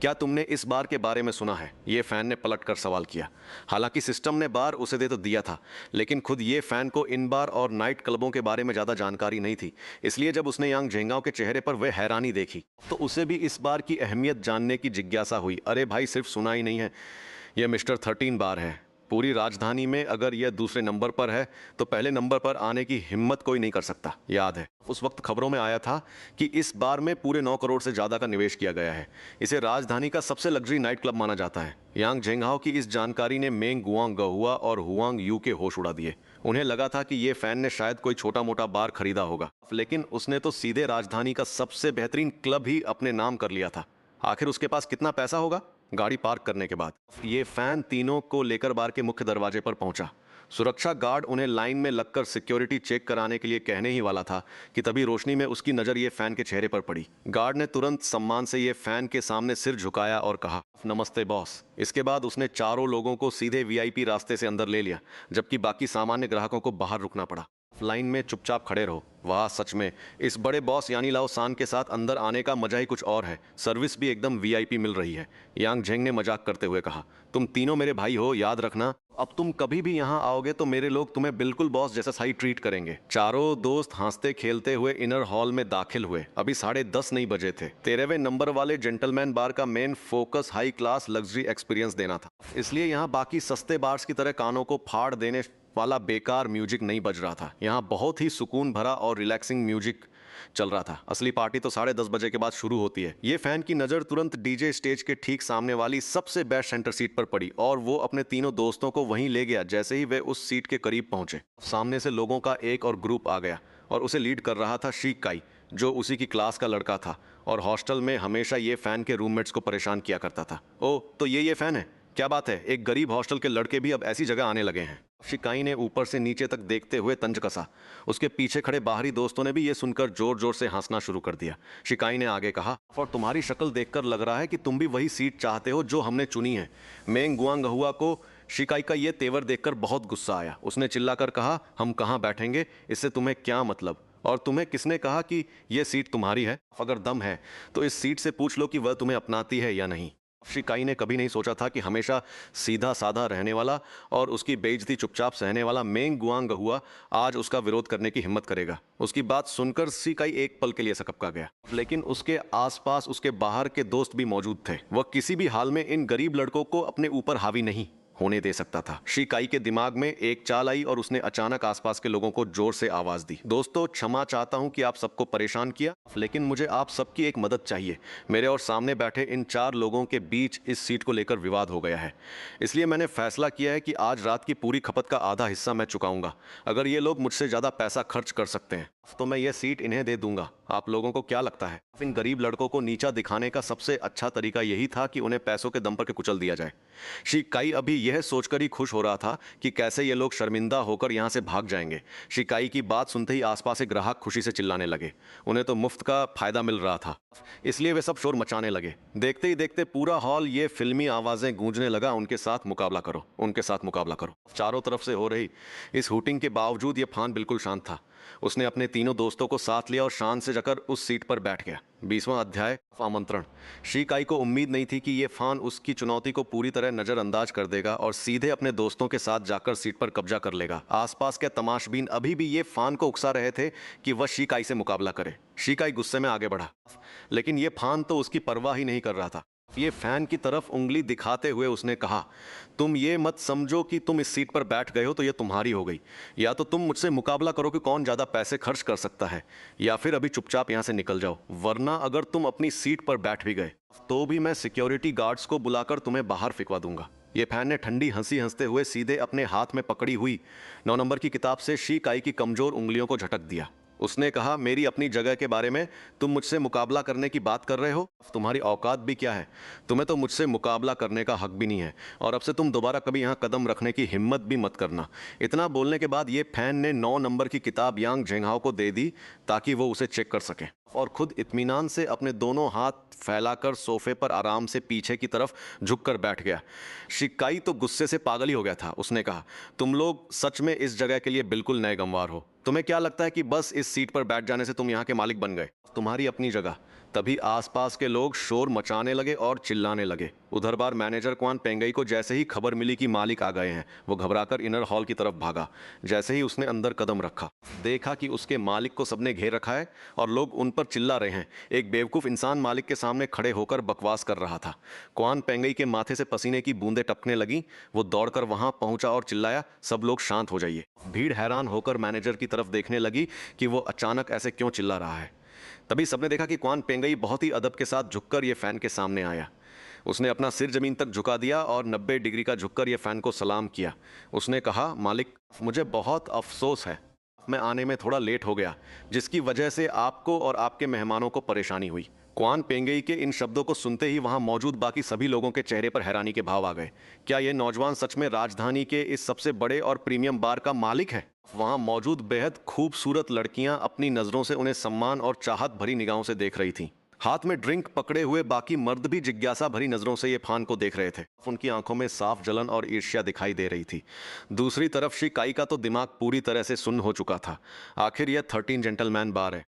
क्या तुमने इस बार के बारे में सुना है? ये फैन ने पलट कर सवाल किया। हालांकि सिस्टम ने बार उसे दे तो दिया था, लेकिन खुद ये फैन को इन बार और नाइट क्लबों के बारे में ज़्यादा जानकारी नहीं थी। इसलिए जब उसने यांग जेंगाओ के चेहरे पर वह हैरानी देखी तो उसे भी इस बार की अहमियत जानने की जिज्ञासा हुई। अरे भाई, सिर्फ सुना ही नहीं है, यह मिस्टर 13 बार है। पूरी राजधानी में अगर यह दूसरे नंबर पर है तो पहले नंबर पर आने की हिम्मत कोई नहीं कर सकता। याद है, उस वक्त खबरों में आया था कि इस बार में पूरे 9 करोड़ से ज़्यादा का निवेश किया गया है। इसे राजधानी का सबसे लग्जरी नाइट क्लब माना जाता है। यांग जेंगहाओ की इस जानकारी ने मेंग गुआंग गहुआ और हुआंग यू के होश उड़ा दिए। उन्हें लगा था कि ये फैन ने शायद कोई छोटा मोटा बार खरीदा होगा, लेकिन उसने तो सीधे राजधानी का सबसे बेहतरीन क्लब ही अपने नाम कर लिया था। आखिर उसके पास कितना पैसा होगा? गाड़ी पार्क करने के बाद ये फैन तीनों को लेकर बार के मुख्य दरवाजे पर पहुंचा। सुरक्षा गार्ड उन्हें लाइन में लगकर सिक्योरिटी चेक कराने के लिए कहने ही वाला था कि तभी रोशनी में उसकी नज़र ये फैन के चेहरे पर पड़ी। गार्ड ने तुरंत सम्मान से ये फैन के सामने सिर झुकाया और कहा, नमस्ते बॉस। इसके बाद उसने चारों लोगों को सीधे वीआईपी रास्ते से अंदर ले लिया, जबकि बाकी सामान्य ग्राहकों को बाहर रुकना पड़ा। लाइन में चुपचाप खड़े रहो। वाह, सच में इस बड़े बॉस यानी लाओ सान के साथ अंदर आने का मजा ही कुछ और है। सर्विस भी एकदम वीआईपी मिल रही है। यांग झेंग ने मजाक करते हुए कहा, तुम तीनों मेरे भाई हो, याद रखना। अब तुम कभी भी यहाँ आओगे तो मेरे लोग तुम्हें बिल्कुल बॉस जैसा सही ट्रीट करेंगे। चारों दोस्त हंसते खेलते हुए इनर हॉल में दाखिल हुए। अभी 10:30 नहीं बजे थे। 13वें नंबर वाले जेंटलमैन बार का main focus high class luxury experience देना था, इसलिए यहाँ बाकी सस्ते बार्स की तरह कानों को फाड़ देने वाला बेकार म्यूजिक नहीं बज रहा था। यहाँ बहुत ही सुकून भरा और रिलैक्सिंग म्यूजिक चल रहा था। असली पार्टी तो 10:30 बजे के बाद शुरू होती है। ये फैन की नज़र तुरंत डीजे स्टेज के ठीक सामने वाली सबसे बेस्ट सेंटर सीट पर पड़ी और वो अपने तीनों दोस्तों को वहीं ले गया। जैसे ही वे उस सीट के करीब पहुंचे, सामने से लोगों का एक और ग्रुप आ गया और उसे लीड कर रहा था शी काई, जो उसी की क्लास का लड़का था और हॉस्टल में हमेशा ये फैन के रूममेट्स को परेशान किया करता था। ओ, तो ये फैन है, क्या बात है, एक गरीब हॉस्टल के लड़के भी अब ऐसी जगह आने लगे हैं। शिकाई ने ऊपर से नीचे तक देखते हुए तंज कसा। उसके पीछे खड़े बाहरी दोस्तों ने भी ये सुनकर जोर जोर से हंसना शुरू कर दिया। शिकाई ने आगे कहा, और तुम्हारी शक्ल देखकर लग रहा है कि तुम भी वही सीट चाहते हो जो हमने चुनी है। मेंग गुआंग हुआ को शिकाई का ये तेवर देखकर बहुत गुस्सा आया। उसने चिल्लाकर कहा, हम कहाँ बैठेंगे, इससे तुम्हें क्या मतलब? और तुम्हें किसने कहा कि यह सीट तुम्हारी है? अगर दम है तो इस सीट से पूछ लो कि वह तुम्हें अपनाती है या नहीं। शिकाई ने कभी नहीं सोचा था कि हमेशा सीधा साधा रहने वाला और उसकी बेइज्जती चुपचाप सहने वाला मेंग गुआंग हुआ आज उसका विरोध करने की हिम्मत करेगा। उसकी बात सुनकर शिकाई एक पल के लिए सकपका गया, लेकिन उसके आसपास उसके बाहर के दोस्त भी मौजूद थे। वह किसी भी हाल में इन गरीब लड़कों को अपने ऊपर हावी नहीं होने दे सकता था। शिकाई के दिमाग में एक चाल आई और उसने अचानक आसपास के लोगों को जोर से आवाज दी, दोस्तों क्षमा चाहता हूं कि आप सबको परेशान किया, लेकिन मुझे आप सबकी एक मदद चाहिए। मेरे और सामने बैठे इन 4 लोगों के बीच इस सीट को लेकर विवाद हो गया है, इसलिए मैंने फैसला किया है कि आज रात की पूरी खपत का आधा हिस्सा मैं चुकाऊंगा। अगर ये लोग मुझसे ज्यादा पैसा खर्च कर सकते हैं तो मैं ये सीट इन्हें दे दूंगा। आप लोगों को क्या लगता है? इन गरीब लड़कों को नीचा दिखाने का सबसे अच्छा तरीका यही था कि उन्हें पैसों के दम पर के कुचल दिया जाए। शिकाई अभी यह सोचकर ही खुश हो रहा था कि कैसे ये लोग शर्मिंदा होकर यहाँ से भाग जाएंगे। शिकाई की बात सुनते ही आसपास के ग्राहक खुशी से चिल्लाने लगे। उन्हें तो मुफ्त का फायदा मिल रहा था, इसलिए वे सब शोर मचाने लगे। देखते ही देखते पूरा हॉल ये फिल्मी आवाजें गूंजने लगा, उनके साथ मुकाबला करो, उनके साथ मुकाबला करो। चारों तरफ से हो रही इस हूटिंग के बावजूद ये फान बिल्कुल शांत था। उसने अपने तीनों दोस्तों को साथ लिया और शान से जाकर उस सीट पर बैठ गया। 20वां अध्याय, आमंत्रण। शिकाई को उम्मीद नहीं थी कि ये फान उसकी चुनौती को पूरी तरह नजरअंदाज कर देगा और सीधे अपने दोस्तों के साथ जाकर सीट पर कब्जा कर लेगा। आसपास के तमाशबीन अभी भी ये फान को उकसा रहे थे कि वह शिकाई से मुकाबला करे। शिकाई गुस्से में आगे बढ़ा, लेकिन ये फान तो उसकी परवाह ही नहीं कर रहा था। ये फैन की तरफ उंगली दिखाते हुए उसने कहा, तुम ये मत समझो कि तुम इस सीट पर बैठ गए हो तो ये तुम्हारी हो गई। या तो तुम मुझसे मुकाबला करो कि कौन ज़्यादा पैसे खर्च कर सकता है, या फिर अभी चुपचाप यहाँ से निकल जाओ, वरना अगर तुम अपनी सीट पर बैठ भी गए तो भी मैं सिक्योरिटी गार्ड्स को बुलाकर तुम्हें बाहर फिकवा दूंगा। ये फैन ने ठंडी हंसी हंसते हुए सीधे अपने हाथ में पकड़ी हुई 9 नंबर की किताब से शी काई की कमजोर उंगलियों को झटक दिया। उसने कहा, मेरी अपनी जगह के बारे में तुम मुझसे मुकाबला करने की बात कर रहे हो? तुम्हारी औकात भी क्या है? तुम्हें तो मुझसे मुकाबला करने का हक भी नहीं है, और अब से तुम दोबारा कभी यहाँ कदम रखने की हिम्मत भी मत करना। इतना बोलने के बाद ये फैन ने 9 नंबर की किताब यांग जेंगहाओ को दे दी ताकि वो उसे चेक कर सके, और खुद इत्मीनान से अपने दोनों हाथ फैलाकर सोफे पर आराम से पीछे की तरफ झुककर बैठ गया। शिकाई तो गुस्से से पागल ही हो गया था। उसने कहा, तुम लोग सच में इस जगह के लिए बिल्कुल नए गंवार हो। तुम्हें क्या लगता है कि बस इस सीट पर बैठ जाने से तुम यहाँ के मालिक बन गए? तुम्हारी अपनी जगह। तभी आसपास के लोग शोर मचाने लगे और चिल्लाने लगे। उधर बार मैनेजर क्वान पेंगई को जैसे ही खबर मिली कि मालिक आ गए हैं, वो घबराकर इनर हॉल की तरफ भागा। जैसे ही उसने अंदर कदम रखा, देखा कि उसके मालिक को सबने घेर रखा है और लोग उन पर चिल्ला रहे हैं। एक बेवकूफ़ इंसान मालिक के सामने खड़े होकर बकवास कर रहा था। क्वान पेंगई के माथे से पसीने की बूंदें टपकने लगी। वो दौड़कर वहां पहुंचा और चिल्लाया, सब लोग शांत हो जाइए। भीड़ हैरान होकर मैनेजर की तरफ देखने लगी कि वो अचानक ऐसे क्यों चिल्ला रहा है। तभी सबने देखा कि क्वान पेंगई बहुत ही अदब के साथ झुककर ये फैन के सामने आया। उसने अपना सिर जमीन तक झुका दिया और 90 डिग्री का झुककर ये फैन को सलाम किया। उसने कहा, मालिक, मुझे बहुत अफसोस है, मैं आने में थोड़ा लेट हो गया, जिसकी वजह से आपको और आपके मेहमानों को परेशानी हुई। क्वान पेंगई के इन शब्दों को सुनते ही वहां मौजूद बाकी सभी लोगों के चेहरे पर हैरानी के भाव आ गए। क्या ये नौजवान सच में राजधानी के इस सबसे बड़े और प्रीमियम बार का मालिक है? वहां मौजूद बेहद खूबसूरत लड़कियां अपनी नजरों से उन्हें सम्मान और चाहत भरी निगाहों से देख रही थीं। हाथ में ड्रिंक पकड़े हुए बाकी मर्द भी जिज्ञासा भरी नजरों से ये फान को देख रहे थे। उनकी आंखों में साफ जलन और ईर्ष्या दिखाई दे रही थी। दूसरी तरफ शिकाई का तो दिमाग पूरी तरह से सुन्न हो चुका था। आखिर यह 13 जेंटलमैन बार है।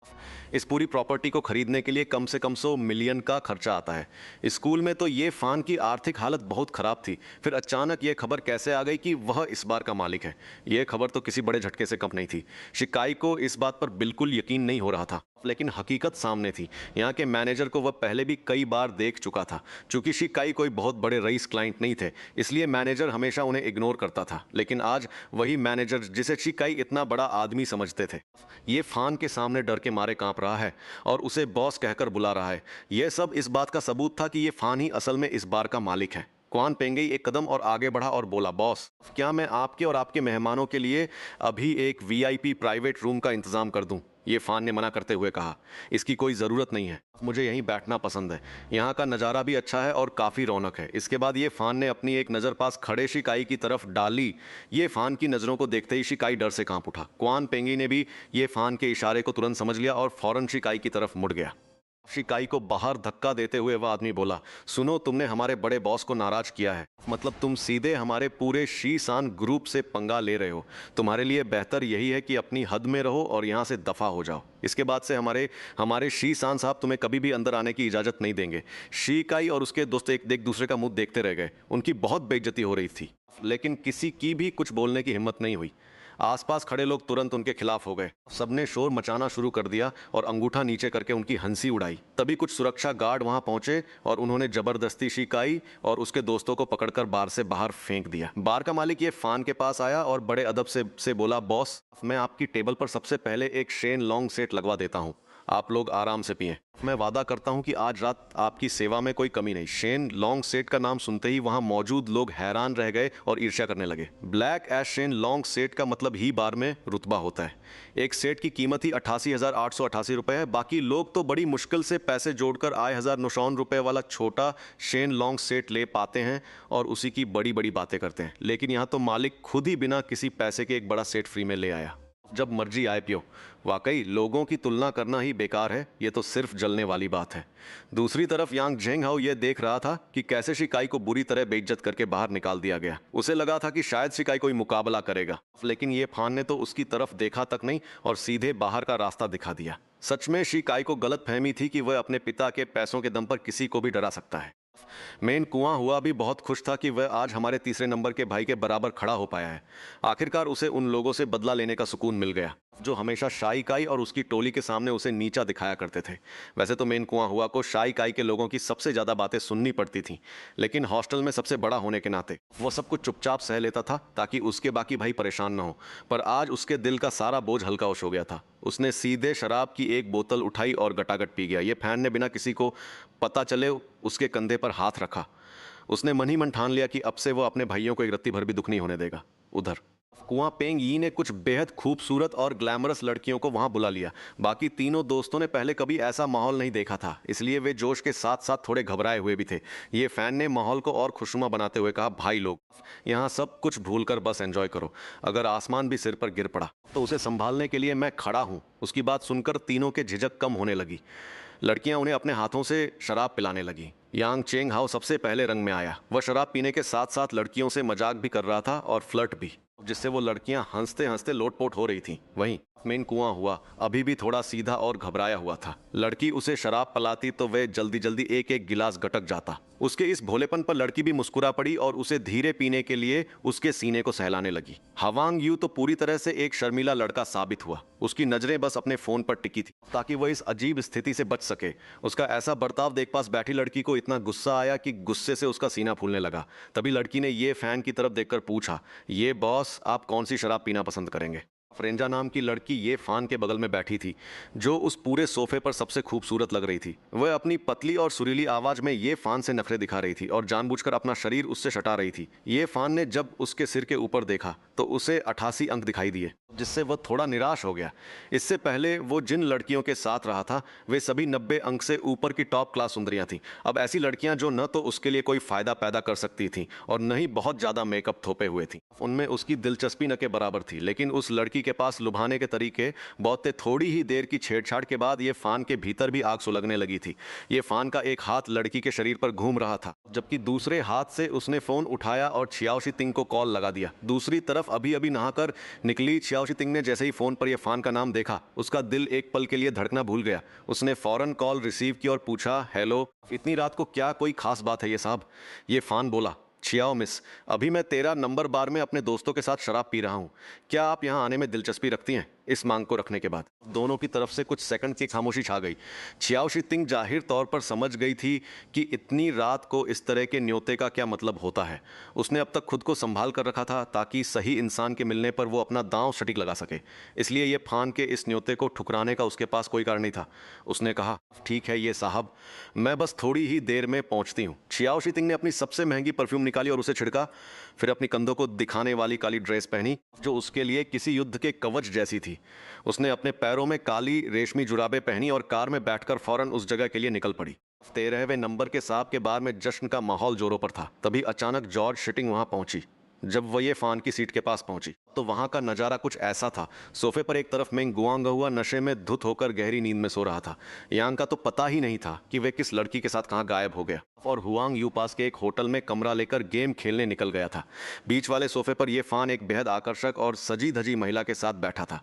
इस पूरी प्रॉपर्टी को खरीदने के लिए कम से कम 100 मिलियन का खर्चा आता है। स्कूल में तो ये फान की आर्थिक हालत बहुत खराब थी, फिर अचानक ये खबर कैसे आ गई कि वह इस बार का मालिक है? ये खबर तो किसी बड़े झटके से कम नहीं थी। शिकाई को इस बात पर बिल्कुल यकीन नहीं हो रहा था, लेकिन हकीकत सामने थी। यहाँ के मैनेजर को वह पहले भी कई बार देख चुका था। चूंकि शिकाई कोई बहुत बड़े रईस क्लाइंट नहीं थे, इसलिए मैनेजर हमेशा उन्हें इग्नोर करता था। लेकिन आज वही मैनेजर जिसे शिकाई इतना बड़ा आदमी समझते थे, ये फान के सामने डर के मारे कांप रहा है और उसे बॉस कहकर बुला रहा है। यह सब इस बात का सबूत था कि ये फान ही असल में इस बार का मालिक है। क्वान पेंगई एक कदम और आगे बढ़ा और बोला, बॉस, क्या मैं आपके और आपके मेहमानों के लिए अभी एक वीआईपी प्राइवेट रूम का इंतजाम कर दूं? ये फान ने मना करते हुए कहा, इसकी कोई ज़रूरत नहीं है, मुझे यहीं बैठना पसंद है। यहाँ का नज़ारा भी अच्छा है और काफ़ी रौनक है। इसके बाद ये फान ने अपनी एक नज़र पास खड़े शिकाई की तरफ डाली। ये फान की नज़रों को देखते ही शिकाई डर से कांप उठा। क्वान पेंगी ने भी ये फान के इशारे को तुरंत समझ लिया और फौरन शिकाई की तरफ मुड़ गया। शिकाई को बाहर धक्का देते हुए वह आदमी बोला, सुनो, तुमने हमारे बड़े बॉस को नाराज किया है। मतलब तुम सीधे हमारे पूरे शी-सान ग्रुप से पंगा ले रहे हो। तुम्हारे लिए बेहतर यही है कि अपनी हद में रहो और यहाँ से दफा हो जाओ। इसके बाद से हमारे हमारे शी-सान साहब तुम्हें कभी भी अंदर आने की इजाजत नहीं देंगे। शिकाई और उसके दोस्त एक दूसरे का मुंह देखते रह गए। उनकी बहुत बेइज्जती हो रही थी, लेकिन किसी की भी कुछ बोलने की हिम्मत नहीं हुई। आसपास खड़े लोग तुरंत उनके खिलाफ हो गए। सबने शोर मचाना शुरू कर दिया और अंगूठा नीचे करके उनकी हंसी उड़ाई। तभी कुछ सुरक्षा गार्ड वहां पहुंचे और उन्होंने जबरदस्ती शिकाई और उसके दोस्तों को पकड़कर बार से बाहर फेंक दिया। बार का मालिक ये फान के पास आया और बड़े अदब से बोला, बॉस, मैं आपकी टेबल पर सबसे पहले एक शेन लॉन्ग सेट लगवा देता हूँ। आप लोग आराम से पिएं। मैं वादा करता हूं कि आज रात आपकी सेवा में कोई कमी नहीं। शेन लॉन्ग सेट का नाम सुनते ही वहां मौजूद लोग हैरान रह गए और ईर्ष्या करने लगे। ब्लैक एश शेन लॉन्ग सेट का मतलब ही बार में रुतबा होता है। एक सेट की कीमत ही 88,888 रुपए है। बाकी लोग तो बड़ी मुश्किल से पैसे जोड़कर आए 1,099 रुपए वाला छोटा शेन लॉन्ग सेट ले पाते हैं और उसी की बड़ी बड़ी बातें करते हैं। लेकिन यहाँ तो मालिक खुद ही बिना किसी पैसे के एक बड़ा सेट फ्री में ले आया। जब मर्जी आए पियो। वाकई लोगों की तुलना करना ही बेकार है, ये तो सिर्फ जलने वाली बात है। दूसरी तरफ यांग जेंगहाओ ये देख रहा था कि कैसे शिकाई को बुरी तरह बेइज्जत करके बाहर निकाल दिया गया। उसे लगा था कि शायद शिकाई कोई मुकाबला करेगा, लेकिन ये फान ने तो उसकी तरफ देखा तक नहीं और सीधे बाहर का रास्ता दिखा दिया। सच में शिकाई को गलत फहमी थी कि वह अपने पिता के पैसों के दम पर किसी को भी डरा सकता है। मेन कुआं हुआ भी बहुत खुश था कि वह आज हमारे तीसरे नंबर के भाई के बराबर खड़ा हो पाया है। आखिरकार उसे उन लोगों से बदला लेने का सुकून मिल गया जो हमेशा शाई काई और उसकी टोली के सामने उसे नीचा दिखाया करते थे। वैसे तो मेन कुआं हुआ को शाई काई के लोगों की सबसे ज़्यादा बातें सुननी पड़ती थीं, लेकिन हॉस्टल में सबसे बड़ा होने के नाते वो सब कुछ चुपचाप सह लेता था ताकि उसके बाकी भाई परेशान न हो। पर आज उसके दिल का सारा बोझ हल्का हो गया था। उसने सीधे शराब की एक बोतल उठाई और गटागट पी गया। ये फैन ने बिना किसी को पता चले उसके कंधे पर हाथ रखा उसने मन ही मन ठान लिया कि अब से वो अपने भाइयों को एक रत्ती भर भी दुख नहीं होने देगा। उधर कुआं पेंग यी ने कुछ बेहद खूबसूरत और ग्लैमरस लड़कियों को वहां बुला लिया। बाकी तीनों दोस्तों ने पहले कभी ऐसा माहौल नहीं देखा था, इसलिए वे जोश के साथ साथ थोड़े घबराए हुए भी थे। ये फैन ने माहौल को और खुशनुमा बनाते हुए कहा, भाई लोग, यहाँ सब कुछ भूलकर बस एंजॉय करो। अगर आसमान भी सिर पर गिर पड़ा तो उसे संभालने के लिए मैं खड़ा हूँ। उसकी बात सुनकर तीनों के झिझक कम होने लगी। लड़कियां उन्हें अपने हाथों से शराब पिलाने लगी। यांग चेंग हाओ सबसे पहले रंग में आया। वह शराब पीने के साथ साथ लड़कियों से मजाक भी कर रहा था और फ्लर्ट भी, जिससे वो लड़कियां हंसते हंसते लोटपोट हो रही थीं। वहीं मेन कुआं हुआ अभी भी थोड़ा सीधा और घबराया हुआ था। लड़की उसे शराब पिलाती तो वह जल्दी जल्दी एक एक गिलास गटक जाता। उसके इस भोलेपन पर लड़की भी मुस्कुरा पड़ी और उसे धीरे पीने के लिए उसके सीने को सहलाने लगी। हवांग यू तो पूरी तरह से एक शर्मीला लड़का साबित हुआ। उसकी नजरें बस अपने फोन पर टिकी थी ताकि वह इस अजीब स्थिति से बच सके। उसका ऐसा बर्ताव देख पास बैठी लड़की को इतना गुस्सा आया कि गुस्से से उसका सीना फूलने लगा। तभी लड़की ने ये फैन की तरफ देखकर पूछा, ये बॉस, आप कौन सी शराब पीना पसंद करेंगे? फ्रेंजा नाम की लड़की ये फान के बगल में बैठी थी, जो उस पूरे सोफे पर सबसे खूबसूरत लग रही थी। वह अपनी पतली और सुरीली आवाज में ये फान से नखरे दिखा रही थी और जानबूझकर अपना शरीर उससे सटा रही थी। ये फान ने जब उसके सिर के ऊपर देखा तो उसे 88 अंक दिखाई दिए, जिससे वह थोड़ा निराश हो गया। इससे पहले वो जिन लड़कियों के साथ रहा था वे सभी 90 अंक से ऊपर की टॉप क्लास सुंदरियां थीं। अब ऐसी लड़कियां जो न तो उसके लिए कोई फायदा पैदा कर सकती थीं और न ही बहुत ज्यादा मेकअप थोपे हुए थीं। उनमें उसकी दिलचस्पी न के बराबर थी, लेकिन उस लड़की के पास लुभाने के तरीके बहुत थे। थोड़ी ही देर की छेड़छाड़ के बाद ये फान के भीतर भी आग सुलगने लगी थी। ये फान का एक हाथ लड़की के शरीर पर घूम रहा था, जबकि दूसरे हाथ से उसने फोन उठाया और छियाओशी तिंग को कॉल लगा दिया। दूसरी तरफ अभी अभी नहाकर निकली छियाओशी तिंग ने जैसे ही फोन पर यह फान का नाम देखा, उसका दिल एक पल के लिए धड़कना भूल गया। उसने फौरन कॉल रिसीव की और पूछा, हेलो, इतनी रात को क्या कोई खास बात है ये साहब? ये फान बोला, छियाओ मिस, अभी मैं 13 नंबर बार में अपने दोस्तों के साथ शराब पी रहा हूँ। क्या आप यहाँ आने में दिलचस्पी रखती हैं? इस मांग को रखने के बाद दोनों की तरफ से कुछ सेकंड की खामोशी छा गई। छियाओशी तिंग जाहिर तौर पर समझ गई थी कि इतनी रात को इस तरह के न्योते का क्या मतलब होता है। उसने अब तक खुद को संभाल कर रखा था ताकि सही इंसान के मिलने पर वो अपना दांव सटीक लगा सके, इसलिए ये फान के इस न्योते को ठुकराने का उसके पास कोई कारण नहीं था। उसने कहा, ठीक है ये साहब, मैं बस थोड़ी ही देर में पहुंचती हूँ। छियाओशी तिंग ने अपनी सबसे महंगी परफ्यूम निकाली और उसे छिड़का, फिर अपनी कंधों को दिखाने वाली काली ड्रेस पहनी जो उसके लिए किसी युद्ध के कवच जैसी थी। उसने अपने पैरों में काली रेशमी जुराबें पहनी और कार में बैठकर फौरन उस जगह के लिए निकल पड़ी। 13वें नंबर के साहब के बार में जश्न का माहौल जोरों पर था। तभी अचानक जॉर्ज शिटिंग वहां पहुंची। जब वह ये फान की सीट के पास पहुंची तो वहां का नजारा कुछ ऐसा था। सोफे पर एक तरफ मेंग गुआंग हुआ नशे में धुत होकर गहरी नींद में सो रहा था। यांग का तो पता ही नहीं था कि वह किस लड़की के साथ कहां गायब हो गया और हुआंग यू पास के एक होटल में कमरा लेकर गेम खेलने निकल गया था। बीच वाले सोफे पर यह फान एक बेहद आकर्षक और सजी धजी महिला के साथ बैठा था।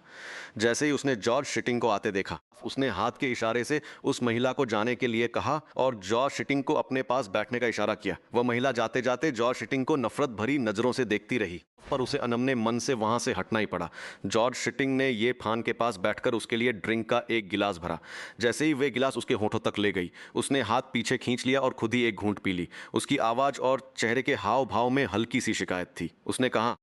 जैसे ही उसने जॉर्ज शिटिंग को आते देखा, उसने हाथ के इशारे से उस महिला को जाने के लिए कहा और जॉर्ज शिटिंग को अपने पास बैठने का इशारा किया। वह महिला जाते जाते जॉर्ज शिटिंग को नफरत भरी नजरों से देखती रही, पर उसे अनमने मन से वहां से हटना ही पड़ा। जॉर्ज शिटिंग ने ये फान के पास बैठकर उसके लिए ड्रिंक का एक गिलास भरा। जैसे ही वे गिलास उसके होठों तक ले गई, उसने हाथ पीछे खींच लिया और खुद ही एक घूंट पी ली। उसकी आवाज और चेहरे के हाव भाव में हल्की सी शिकायत थी। उसने कहा,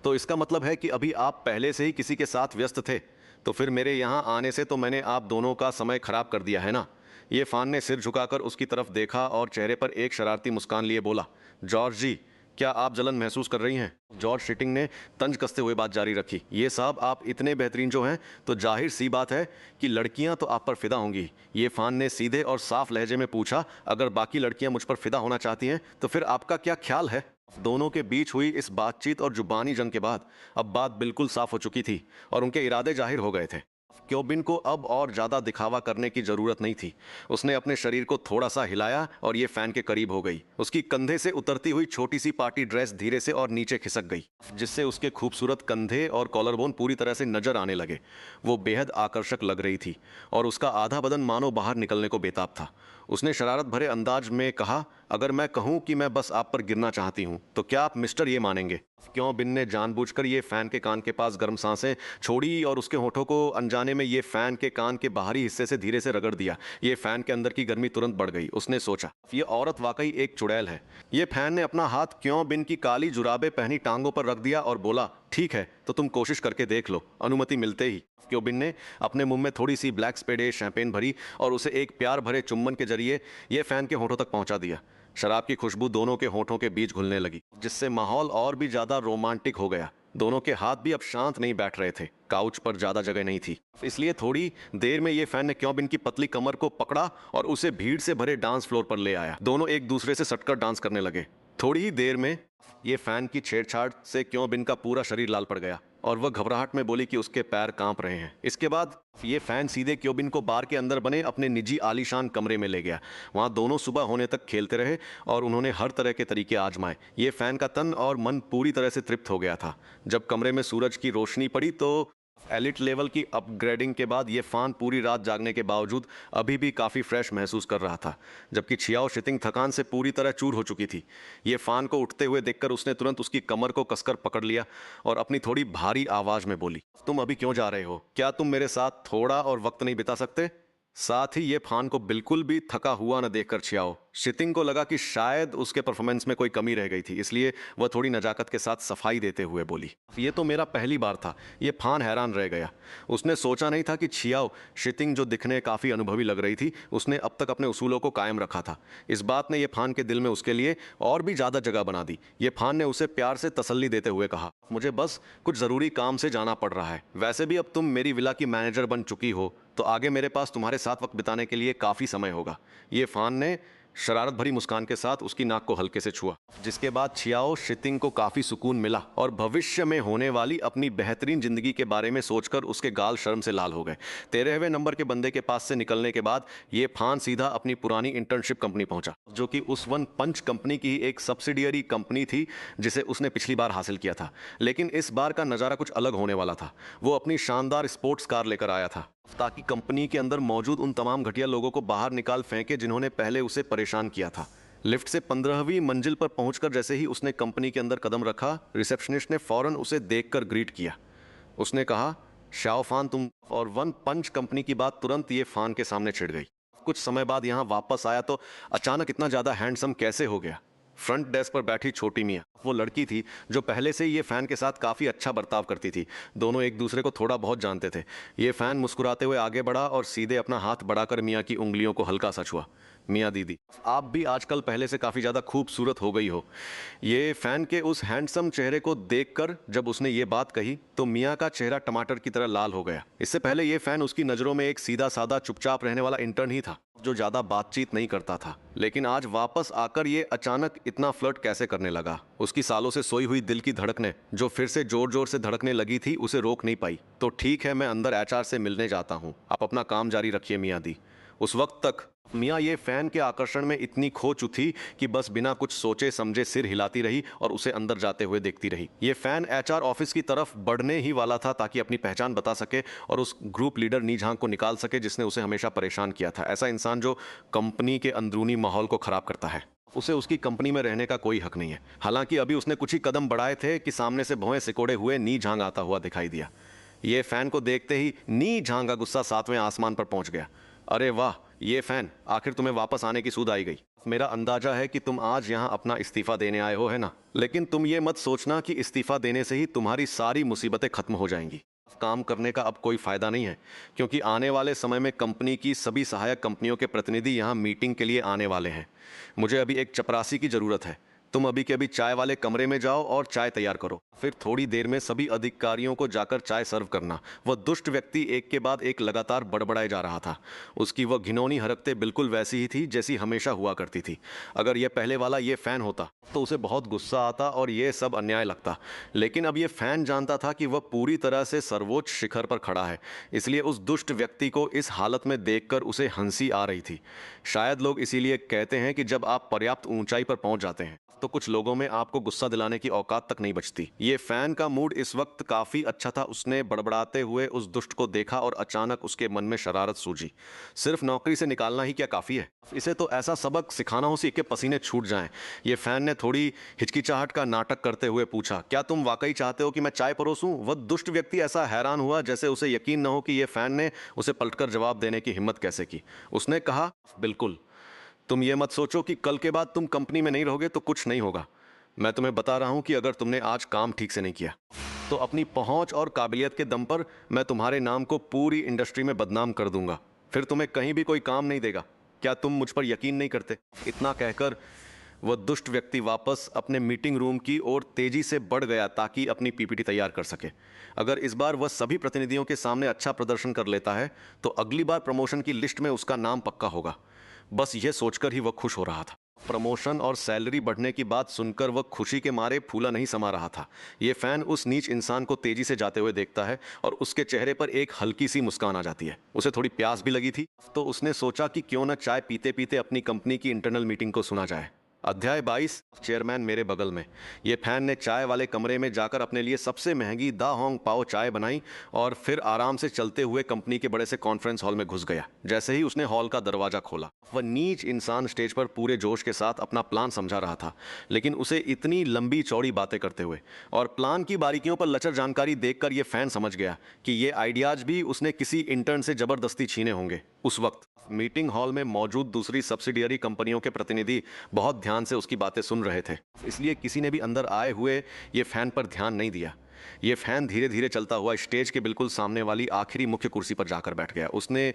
तो इसका मतलब है कि अभी आप पहले से ही किसी के साथ व्यस्त थे? तो फिर मेरे यहाँ आने से तो मैंने आप दोनों का समय खराब कर दिया है ना? ये फान ने सिर झुकाकर उसकी तरफ देखा और चेहरे पर एक शरारती मुस्कान लिए बोला, जॉर्ज जी, क्या आप जलन महसूस कर रही हैं? जॉर्ज शिटिंग ने तंज कसते हुए बात जारी रखी, ये साहब, आप इतने बेहतरीन जो हैं तो जाहिर सी बात है कि लड़कियां तो आप पर फिदा होंगी। ये फान ने सीधे और साफ लहजे में पूछा, अगर बाकी लड़कियां मुझ पर फिदा होना चाहती हैं तो फिर आपका क्या ख्याल है? दोनों के बीच हुई इस बातचीत और जुबानी जंग के बाद अब बात बिल्कुल साफ हो चुकी थी और उनके इरादे जाहिर हो गए थे। क्योबिन को अब और ज्यादा दिखावा करने की जरूरत नहीं थी। उसने अपने शरीर को थोड़ा सा हिलाया और ये फैन के करीब हो गई। उसकी कंधे से उतरती हुई छोटी सी पार्टी ड्रेस धीरे से और नीचे खिसक गई, जिससे उसके खूबसूरत कंधे और कॉलरबोन पूरी तरह से नजर आने लगे। वो बेहद आकर्षक लग रही थी और उसका आधा बदन मानो बाहर निकलने को बेताब था। उसने शरारत भरे अंदाज में कहा, अगर मैं कहूं कि मैं बस आप पर गिरना चाहती हूं तो क्या आप मिस्टर ये मानेंगे? क्यों बिन ने जानबूझकर ये फैन के कान के पास गर्म सांसें छोड़ी और उसके होठों को अनजाने में ये फैन के कान के बाहरी हिस्से से धीरे से रगड़ दिया। ये फैन के अंदर की गर्मी तुरंत बढ़ गई। उसने सोचा, ये औरत वाकई एक चुड़ैल है। ये फैन ने अपना हाथ क्यों बिन की काली जुराबे पहनी टांगों पर रख दिया और बोला, ठीक है तो तुम कोशिश करके देख लो। अनुमति मिलते ही क्योबिन ने अपने मुंह में थोड़ी सी ब्लैक स्पेडे शैंपेन भरी और उसे एक प्यार भरे चुम्बन के जरिए यह फैन के होठों तक पहुंचा दिया। शराब की खुशबू दोनों के होठों के बीच घुलने लगी, जिससे माहौल और भी ज्यादा रोमांटिक हो गया। दोनों के हाथ भी अब शांत नहीं बैठ रहे थे। काउच पर ज्यादा जगह नहीं थी, इसलिए थोड़ी देर में ये फैन ने क्योबिन की पतली कमर को पकड़ा और उसे भीड़ से भरे डांस फ्लोर पर ले आया। दोनों एक दूसरे से सटकर डांस करने लगे। थोड़ी ही देर में ये फैन की छेड़छाड़ से क्योबिन का पूरा शरीर लाल पड़ गया और वह घबराहट में बोली कि उसके पैर कांप रहे हैं। इसके बाद ये फैन सीधे क्योबिन को बार के अंदर बने अपने निजी आलीशान कमरे में ले गया। वहां दोनों सुबह होने तक खेलते रहे और उन्होंने हर तरह के तरीके आजमाए। ये फैन का तन और मन पूरी तरह से तृप्त हो गया था। जब कमरे में सूरज की रोशनी पड़ी तो एलिट लेवल की अपग्रेडिंग के बाद ये फान पूरी रात जागने के बावजूद अभी भी काफ़ी फ्रेश महसूस कर रहा था, जबकि छियाओ शितिंग थकान से पूरी तरह चूर हो चुकी थी। ये फान को उठते हुए देखकर उसने तुरंत उसकी कमर को कसकर पकड़ लिया और अपनी थोड़ी भारी आवाज में बोली, तुम अभी क्यों जा रहे हो? क्या तुम मेरे साथ थोड़ा और वक्त नहीं बिता सकते? साथ ही ये फान को बिल्कुल भी थका हुआ न देखकर छियाओ शितिंग को लगा कि शायद उसके परफॉर्मेंस में कोई कमी रह गई थी, इसलिए वह थोड़ी नजाकत के साथ सफाई देते हुए बोली, ये तो मेरा पहली बार था। ये फान हैरान रह गया। उसने सोचा नहीं था कि छियाओ शितिंग, जो दिखने काफ़ी अनुभवी लग रही थी, उसने अब तक अपने उसूलों को कायम रखा था। इस बात ने ये फान के दिल में उसके लिए और भी ज़्यादा जगह बना दी। ये फान ने उसे प्यार से तसल्ली देते हुए कहा, मुझे बस कुछ ज़रूरी काम से जाना पड़ रहा है। वैसे भी अब तुम मेरी विला की मैनेजर बन चुकी हो, तो आगे मेरे पास तुम्हारे साथ वक्त बिताने के लिए काफ़ी समय होगा। ये फान ने शरारत भरी मुस्कान के साथ उसकी नाक को हल्के से छुआ, जिसके बाद छियाओ शितिंग को काफी सुकून मिला और भविष्य में होने वाली अपनी बेहतरीन जिंदगी के बारे में सोचकर उसके गाल शर्म से लाल हो गए। 13वें नंबर के बंदे के पास से निकलने के बाद ये फान सीधा अपनी पुरानी इंटर्नशिप कंपनी पहुंचा, जो कि उस वन पंच कंपनी की एक सब्सिडियरी कंपनी थी जिसे उसने पिछली बार हासिल किया था। लेकिन इस बार का नज़ारा कुछ अलग होने वाला था। वो अपनी शानदार स्पोर्ट्स कार लेकर आया था ताकि कंपनी के अंदर मौजूद उन तमाम घटिया लोगों को बाहर निकाल फेंके जिन्होंने पहले उसे परेशान किया था। लिफ्ट से 15वीं मंजिल पर पहुंचकर जैसे ही उसने कंपनी के अंदर कदम रखा, रिसेप्शनिस्ट ने फौरन उसे देखकर ग्रीट किया। उसने कहा, शाओ फान तुम, और वन पंच कंपनी की बात तुरंत ये फान के सामने छिड़ गई। कुछ समय बाद यहाँ वापस आया तो अचानक इतना ज़्यादा हैंडसम कैसे हो गया? फ्रंट डेस्क पर बैठी छोटी मियाँ वो लड़की थी जो पहले से ही ये फैन के साथ काफ़ी अच्छा बर्ताव करती थी। दोनों एक दूसरे को थोड़ा बहुत जानते थे। ये फैन मुस्कुराते हुए आगे बढ़ा और सीधे अपना हाथ बढ़ाकर मियाँ की उंगलियों को हल्का सा छुआ। मियाँ दीदी, आप भी आजकल पहले से काफ़ी ज़्यादा खूबसूरत हो गई हो। ये फैन के उस हैंडसम चेहरे को देखकर जब उसने ये बात कही तो मियाँ का चेहरा टमाटर की तरह लाल हो गया। इससे पहले ये फैन उसकी नज़रों में एक सीधा साधा चुपचाप रहने वाला इंटर्न ही था जो ज़्यादा बातचीत नहीं करता था। लेकिन आज वापस आकर ये अचानक इतना फ्लर्ट कैसे करने लगा? उसकी सालों से सोई हुई दिल की धड़कने जो फिर से जोर जोर से धड़कने लगी थी उसे रोक नहीं पाई। तो ठीक है, मैं अंदर एचआर से मिलने जाता हूँ, आप अपना काम जारी रखिए मियाँ दी। उस वक्त तक मियाँ ये फैन के आकर्षण में इतनी खो चुकी कि बस बिना कुछ सोचे समझे सिर हिलाती रही और उसे अंदर जाते हुए देखती रही। ये फैन एचआर ऑफिस की तरफ बढ़ने ही वाला था ताकि अपनी पहचान बता सके और उस ग्रुप लीडर नी झांग को निकाल सके जिसने उसे हमेशा परेशान किया था। ऐसा इंसान जो कंपनी के अंदरूनी माहौल को खराब करता है, उसे उसकी कंपनी में रहने का कोई हक नहीं है। हालांकि अभी उसने कुछ ही कदम बढ़ाए थे कि सामने से भौहें सिकोड़े हुए नी झांग आता हुआ दिखाई दिया। ये फैन को देखते ही नी झांग का गुस्सा 7वें आसमान पर पहुंच गया। अरे वाह, ये फैन, आखिर तुम्हें वापस आने की सूध आई गई। मेरा अंदाजा है कि तुम आज यहाँ अपना इस्तीफा देने आए हो, है ना? लेकिन तुम ये मत सोचना कि इस्तीफा देने से ही तुम्हारी सारी मुसीबतें खत्म हो जाएंगी। काम करने का अब कोई फायदा नहीं है, क्योंकि आने वाले समय में कंपनी की सभी सहायक कंपनियों के प्रतिनिधि यहाँ मीटिंग के लिए आने वाले हैं। मुझे अभी एक चपरासी की जरूरत है। तुम अभी के अभी चाय वाले कमरे में जाओ और चाय तैयार करो। फिर थोड़ी देर में सभी अधिकारियों को जाकर चाय सर्व करना। वह दुष्ट व्यक्ति एक के बाद एक लगातार बड़बड़ाए जा रहा था। उसकी वह घिनौनी हरकतें बिल्कुल वैसी ही थी जैसी हमेशा हुआ करती थी। अगर यह पहले वाला ये फैन होता तो उसे बहुत गुस्सा आता और यह सब अन्याय लगता, लेकिन अब यह फैन जानता था कि वह पूरी तरह से सर्वोच्च शिखर पर खड़ा है, इसलिए उस दुष्ट व्यक्ति को इस हालत में देखकर उसे हंसी आ रही थी। शायद लोग इसीलिए कहते हैं कि जब आप पर्याप्त ऊंचाई पर पहुंच जाते हैं तो कुछ लोगों में आपको गुस्सा दिलाने की औकात तक नहीं बचती। ये फैन का मूड इस वक्त काफी अच्छा था। उसने बड़बड़ाते हुए उस दुष्ट को देखा और अचानक उसके मन में शरारत सूझी। सिर्फ नौकरी से निकालना ही क्या काफी है? इसे तो ऐसा सबक सिखाना हो कि पसीने छूट जाएं। ये फैन ने थोड़ी हिचकिचाहट का नाटक करते हुए पूछा, क्या तुम वाकई चाहते हो कि मैं चाय परोसूं? वह दुष्ट व्यक्ति ऐसा हैरान हुआ जैसे उसे यकीन न हो कि ये फैन ने उसे पलटकर जवाब देने की हिम्मत कैसे की। उसने कहा, बिल्कुल, तुम ये मत सोचो कि कल के बाद तुम कंपनी में नहीं रहोगे तो कुछ नहीं होगा। मैं तुम्हें बता रहा हूं कि अगर तुमने आज काम ठीक से नहीं किया तो अपनी पहुंच और काबिलियत के दम पर मैं तुम्हारे नाम को पूरी इंडस्ट्री में बदनाम कर दूंगा। फिर तुम्हें कहीं भी कोई काम नहीं देगा। क्या तुम मुझ पर यकीन नहीं करते? इतना कहकर वह दुष्ट व्यक्ति वापस अपने मीटिंग रूम की ओर तेजी से बढ़ गया ताकि अपनी पीपीटी तैयार कर सके। अगर इस बार वह सभी प्रतिनिधियों के सामने अच्छा प्रदर्शन कर लेता है तो अगली बार प्रमोशन की लिस्ट में उसका नाम पक्का होगा। बस यह सोचकर ही वह खुश हो रहा था। प्रमोशन और सैलरी बढ़ने की बात सुनकर वह खुशी के मारे फूला नहीं समा रहा था। ये फैन उस नीच इंसान को तेजी से जाते हुए देखता है और उसके चेहरे पर एक हल्की सी मुस्कान आ जाती है। उसे थोड़ी प्यास भी लगी थी, तो उसने सोचा कि क्यों न चाय पीते पीते अपनी कंपनी की इंटरनल मीटिंग को सुना जाए। अध्याय 22। चेयरमैन मेरे बगल में। ये फैन ने चाय वाले कमरे में जाकर अपने लिए सबसे महंगी दा होंग पाओ चाय बनाई और फिर आराम से चलते हुए कंपनी के बड़े से कॉन्फ्रेंस हॉल में घुस गया। जैसे ही उसने हॉल का दरवाजा खोला, वह नीच इंसान स्टेज पर पूरे जोश के साथ अपना प्लान समझा रहा था, लेकिन उसे इतनी लंबी चौड़ी बातें करते हुए और प्लान की बारीकियों पर लचर जानकारी देखकर यह फैन समझ गया कि ये आइडियाज भी उसने किसी इंटर्न से जबरदस्ती छीने होंगे। उस वक्त मीटिंग हॉल में मौजूद दूसरी सब्सिडियरी कंपनियों के प्रतिनिधि बहुत ध्यान से उसकी बातें सुन रहे थे, इसलिए किसी ने भी अंदर आए हुए ये फैन पर ध्यान नहीं दिया। ये फैन धीरे धीरे चलता हुआ स्टेज के बिल्कुल सामने वाली आखिरी मुख्य कुर्सी पर जाकर बैठ गया। उसने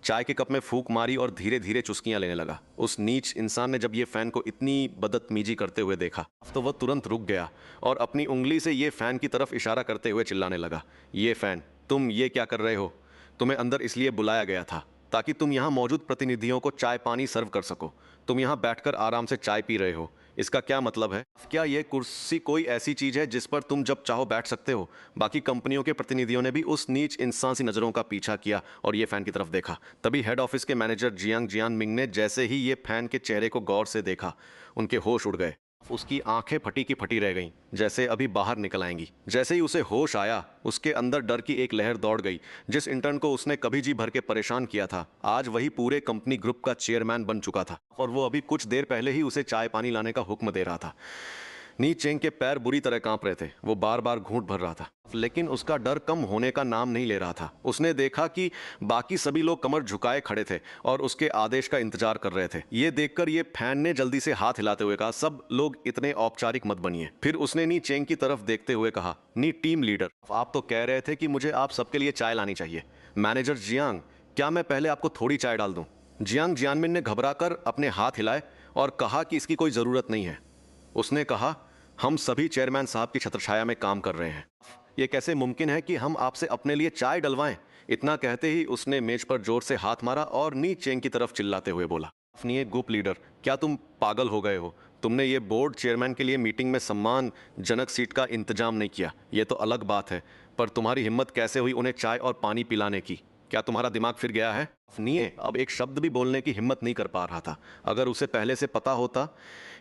चाय के कप में फूंक मारी और धीरे धीरे चुस्कियां लेने लगा। उस नीच इंसान ने जब ये फैन को इतनी बदतमीजी करते हुए देखा तो वह तुरंत रुक गया और अपनी उंगली से ये फैन की तरफ इशारा करते हुए चिल्लाने लगा, ये फैन, तुम ये क्या कर रहे हो? तुम्हें अंदर इसलिए बुलाया गया था ताकि तुम यहाँ मौजूद प्रतिनिधियों को चाय पानी सर्व कर सको। तुम यहाँ बैठकर आराम से चाय पी रहे हो, इसका क्या मतलब है? क्या यह कुर्सी कोई ऐसी चीज है जिस पर तुम जब चाहो बैठ सकते हो? बाकी कंपनियों के प्रतिनिधियों ने भी उस नीच इंसान सी नजरों का पीछा किया और ये फैन की तरफ देखा। तभी हेड ऑफिस के मैनेजर जियांग जियानमिंग ने जैसे ही ये फैन के चेहरे को गौर से देखा, उनके होश उड़ गए। उसकी आंखें फटी की फटी रह गईं, जैसे अभी बाहर निकल आएंगी। जैसे ही उसे होश आया, उसके अंदर डर की एक लहर दौड़ गई। जिस इंटर्न को उसने कभी जी भर के परेशान किया था, आज वही पूरे कंपनी ग्रुप का चेयरमैन बन चुका था और वो अभी कुछ देर पहले ही उसे चाय पानी लाने का हुक्म दे रहा था। नी चेंग के पैर बुरी तरह कांप रहे थे। वो बार बार घूंट भर रहा था, लेकिन उसका डर कम होने का नाम नहीं ले रहा था। उसने देखा कि बाकी सभी लोग कमर झुकाए खड़े थे और उसके आदेश का इंतजार कर रहे थे। ये देखकर ये फैन ने जल्दी से हाथ हिलाते हुए कहा, सब लोग इतने औपचारिक मत बनिए। फिर उसने नी चेंग की तरफ देखते हुए कहा, नी टीम लीडर, आप तो कह रहे थे कि मुझे आप सबके लिए चाय लानी चाहिए। मैनेजर जियांग, क्या मैं पहले आपको थोड़ी चाय डाल दूं? जियांग जियानमिन ने घबराकर अपने हाथ हिलाए और कहा कि इसकी कोई जरूरत नहीं है। उसने कहा, हम सभी चेयरमैन साहब की छत्रछाया में काम कर रहे हैं, ये कैसे मुमकिन है कि हम आपसे अपने लिए चाय डलवाएं? इतना कहते ही उसने मेज पर जोर से हाथ मारा और नी चेंग की तरफ चिल्लाते हुए बोला, अपनी एक ग्रुप लीडर, क्या तुम पागल हो गए हो? तुमने ये बोर्ड चेयरमैन के लिए मीटिंग में सम्मानजनक सीट का इंतजाम नहीं किया, ये तो अलग बात है, पर तुम्हारी हिम्मत कैसे हुई उन्हें चाय और पानी पिलाने की? क्या तुम्हारा दिमाग फिर गया है? नीए अब एक शब्द भी बोलने की हिम्मत नहीं कर पा रहा था। अगर उसे पहले से पता होता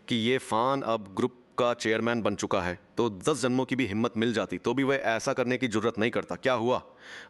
कि ये फान अब ग्रुप का चेयरमैन बन चुका है तो 10 जन्मों की भी हिम्मत मिल जाती तो भी वह ऐसा करने की जरूरत नहीं करता। क्या हुआ?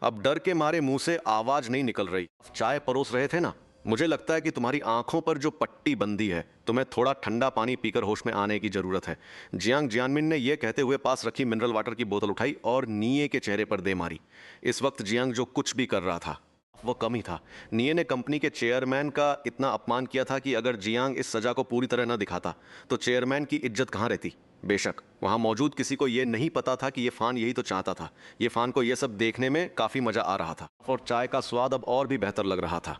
अब डर के मारे मुंह से आवाज नहीं निकल रही। चाय परोस रहे थे ना? मुझे लगता है कि तुम्हारी आंखों पर जो पट्टी बंदी है, तुम्हें थोड़ा ठंडा पानी पीकर होश में आने की जरूरत है। जियांग जियानमिन ने यह कहते हुए पास रखी मिनरल वाटर की बोतल उठाई और निये के चेहरे पर दे मारी। इस वक्त जियांग जो कुछ भी कर रहा था वो कम ही था। निये ने कंपनी के चेयरमैन का इतना अपमान किया था कि अगर जियांग इस सजा को पूरी तरह न दिखाता तो चेयरमैन की इज्जत कहाँ रहती। बेशक वहां मौजूद किसी को यह नहीं पता था कि ये फान यही तो चाहता था। ये फान को यह सब देखने में काफी मजा आ रहा था और चाय का स्वाद अब और भी बेहतर लग रहा था।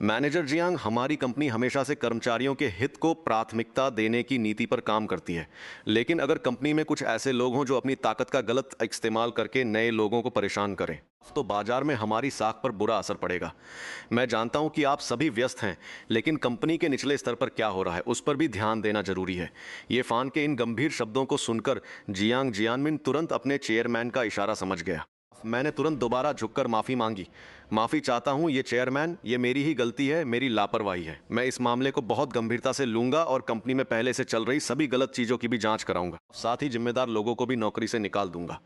मैनेजर जियांग, हमारी कंपनी हमेशा से कर्मचारियों के हित को प्राथमिकता देने की नीति पर काम करती है, लेकिन अगर कंपनी में कुछ ऐसे लोग हों जो अपनी ताकत का गलत इस्तेमाल करके नए लोगों को परेशान करें तो बाजार में हमारी साख पर बुरा असर पड़ेगा। मैं जानता हूं कि आप सभी व्यस्त हैं, लेकिन कंपनी के निचले स्तर पर क्या हो रहा है उस पर भी ध्यान देना जरूरी है। ये फान के इन गंभीर शब्दों को सुनकर जियांग जियानमिन तुरंत अपने चेयरमैन का इशारा समझ गया। मैंने तुरंत दोबारा झुककर माफी मांगी। माफी चाहता हूं ये चेयरमैन, ये मेरी ही गलती है, मेरी लापरवाही है। मैं इस मामले को बहुत गंभीरता से लूंगा और कंपनी में पहले से चल रही सभी गलत चीजों की भी जांच कराऊंगा। साथ ही जिम्मेदार लोगों को भी नौकरी से निकाल दूंगा।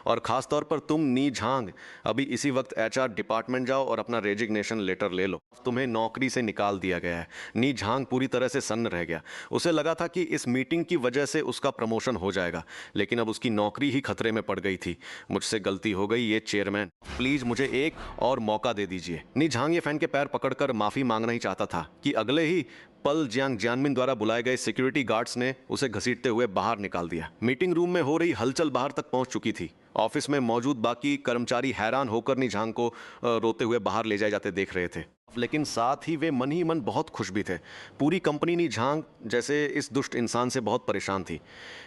और खास तौर पर तुम नी झांग, अभी इसी वक्त एचआर डिपार्टमेंट जाओ और अपना रेजिग्नेशन लेटर ले लो। तुम्हें नौकरी से निकाल दिया गया है। नी झांग पूरी तरह से सन्न रह गया। उसे लगा था कि इस मीटिंग की वजह से उसका प्रमोशन हो जाएगा, लेकिन अब उसकी नौकरी ही खतरे में पड़ गई थी। मुझसे गलती हो गई ये चेयरमैन, प्लीज मुझे एक और मौका दे दीजिए। नी झांग ये फैन के पैर पकड़कर माफी मांगना ही चाहता था कि अगले ही पल जियांग जियानमिन द्वारा बुलाए गए सिक्योरिटी गार्ड्स ने उसे घसीटते हुए बाहर निकाल दिया। मीटिंग रूम में हो रही हलचल बाहर तक पहुंच चुकी थी। ऑफिस में मौजूद बाकी कर्मचारी हैरान होकर नी झांग को रोते हुए बाहर ले जाए जाते देख रहे थे। लेकिन साथ ही वे मन ही मन बहुत खुश भी थे। पूरी कंपनी नी झांग जैसे इस दुष्ट इंसान से बहुत परेशान थी।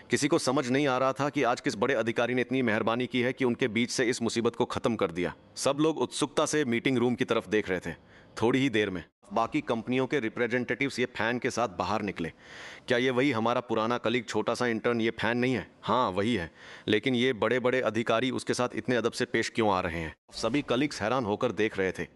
किसी को समझ नहीं आ रहा था कि आज किस बड़े अधिकारी ने इतनी मेहरबानी की है कि उनके बीच से इस मुसीबत को खत्म कर दिया। सब लोग उत्सुकता से मीटिंग रूम की तरफ देख रहे थे। थोड़ी ही देर में बाकी कंपनियों के रिप्रेजेंटेटिव्स ये फैन के साथ बाहर निकले। क्या ये वही हमारा पुराना कलीग छोटा सा इंटर्न ये फैन नहीं है? हाँ वही है। लेकिन ये बड़े बड़े अधिकारी उसके साथ इतने अदब से पेश क्यों आ रहे हैं? सभी कलीग्स हैरान होकर देख रहे थे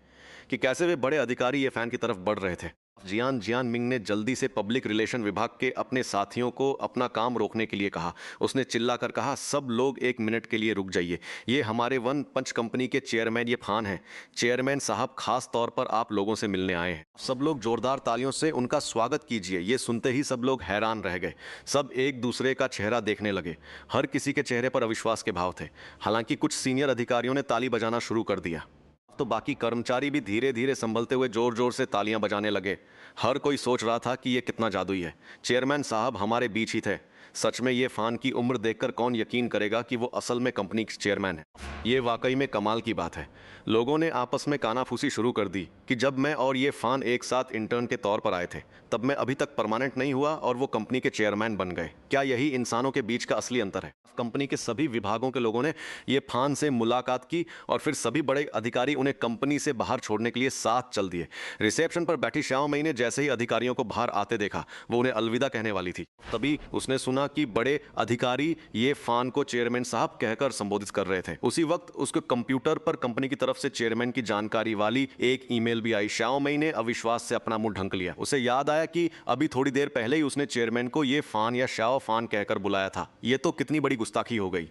कि कैसे वे बड़े अधिकारी ये फैन की तरफ बढ़ रहे थे। जियान जियान मिंग ने जल्दी से पब्लिक रिलेशन विभाग के अपने साथियों को अपना काम रोकने के लिए कहा। उसने चिल्लाकर कहा, सब लोग 1 मिनट के लिए रुक जाइए। ये हमारे वन पंच कंपनी के चेयरमैन ये फान हैं। चेयरमैन साहब खास तौर पर आप लोगों से मिलने आए हैं। सब लोग जोरदार तालियों से उनका स्वागत कीजिए। ये सुनते ही सब लोग हैरान रह गए। सब एक दूसरे का चेहरा देखने लगे। हर किसी के चेहरे पर अविश्वास के भाव थे। हालांकि कुछ सीनियर अधिकारियों ने ताली बजाना शुरू कर दिया तो बाकी कर्मचारी भी धीरे धीरे संभलते हुए जोर जोर से तालियां बजाने लगे। हर कोई सोच रहा था कि ये कितना जादुई है। चेयरमैन साहब हमारे बीच ही थे। सच में ये फान की उम्र देखकर कौन यकीन करेगा कि वो असल में कंपनी के चेयरमैन है। ये वाकई में कमाल की बात है। लोगों ने आपस में कानाफूसी शुरू कर दी कि जब मैं और ये फान एक साथ इंटर्न के तौर पर आए थे तब मैं अभी तक परमानेंट नहीं हुआ और वो कंपनी के चेयरमैन बन गए। क्या यही इंसानों के बीच का असली अंतर है? कंपनी के सभी विभागों के लोगों ने ये फान से मुलाकात की और फिर सभी बड़े अधिकारी उन्हें कंपनी से बाहर छोड़ने के लिए साथ चल दिए। रिसेप्शन पर बैठी श्याओ मई ने जैसे ही अधिकारियों को बाहर आते देखा वो उन्हें अलविदा कहने वाली थी। तभी उसने सुना कि बड़े अधिकारी ये फान को चेयरमैन साहब कहकर संबोधित कर रहे थे। उसी वक्त उसके कंप्यूटर पर कंपनी की तरफ से चेयरमैन की जानकारी वाली एक ईमेल भी आई। श्याओ मई ने अविश्वास से अपना मुंह ढंक लिया। उसे याद आया कि अभी थोड़ी देर पहले ही उसने चेयरमैन को ये फान या श्याओ फान कहकर बुलाया था। ये तो कितनी बड़ी गुस्ताखी हो गई।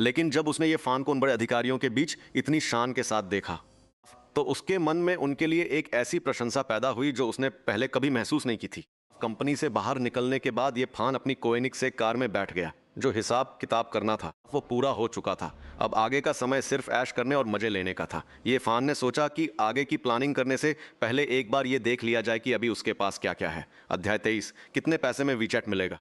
लेकिन जब उसने ये फान को उन बड़े अधिकारियों के बीच इतनी शान के साथ देखा तो उसके मन में उनके लिए एक ऐसी प्रशंसा पैदा हुई जो उसने पहले कभी महसूस नहीं की थी। कंपनी से बाहर निकलने के बाद ये फान अपनी कोएनिक से कार में बैठ गया। जो हिसाब किताब करना था वो पूरा हो चुका था। अब आगे का समय सिर्फ ऐश करने और मजे लेने का था। ये फान ने सोचा कि आगे की प्लानिंग करने से पहले एक बार ये देख लिया जाए कि अभी उसके पास क्या क्या है। अध्याय 23, कितने पैसे में वीचैट मिलेगा।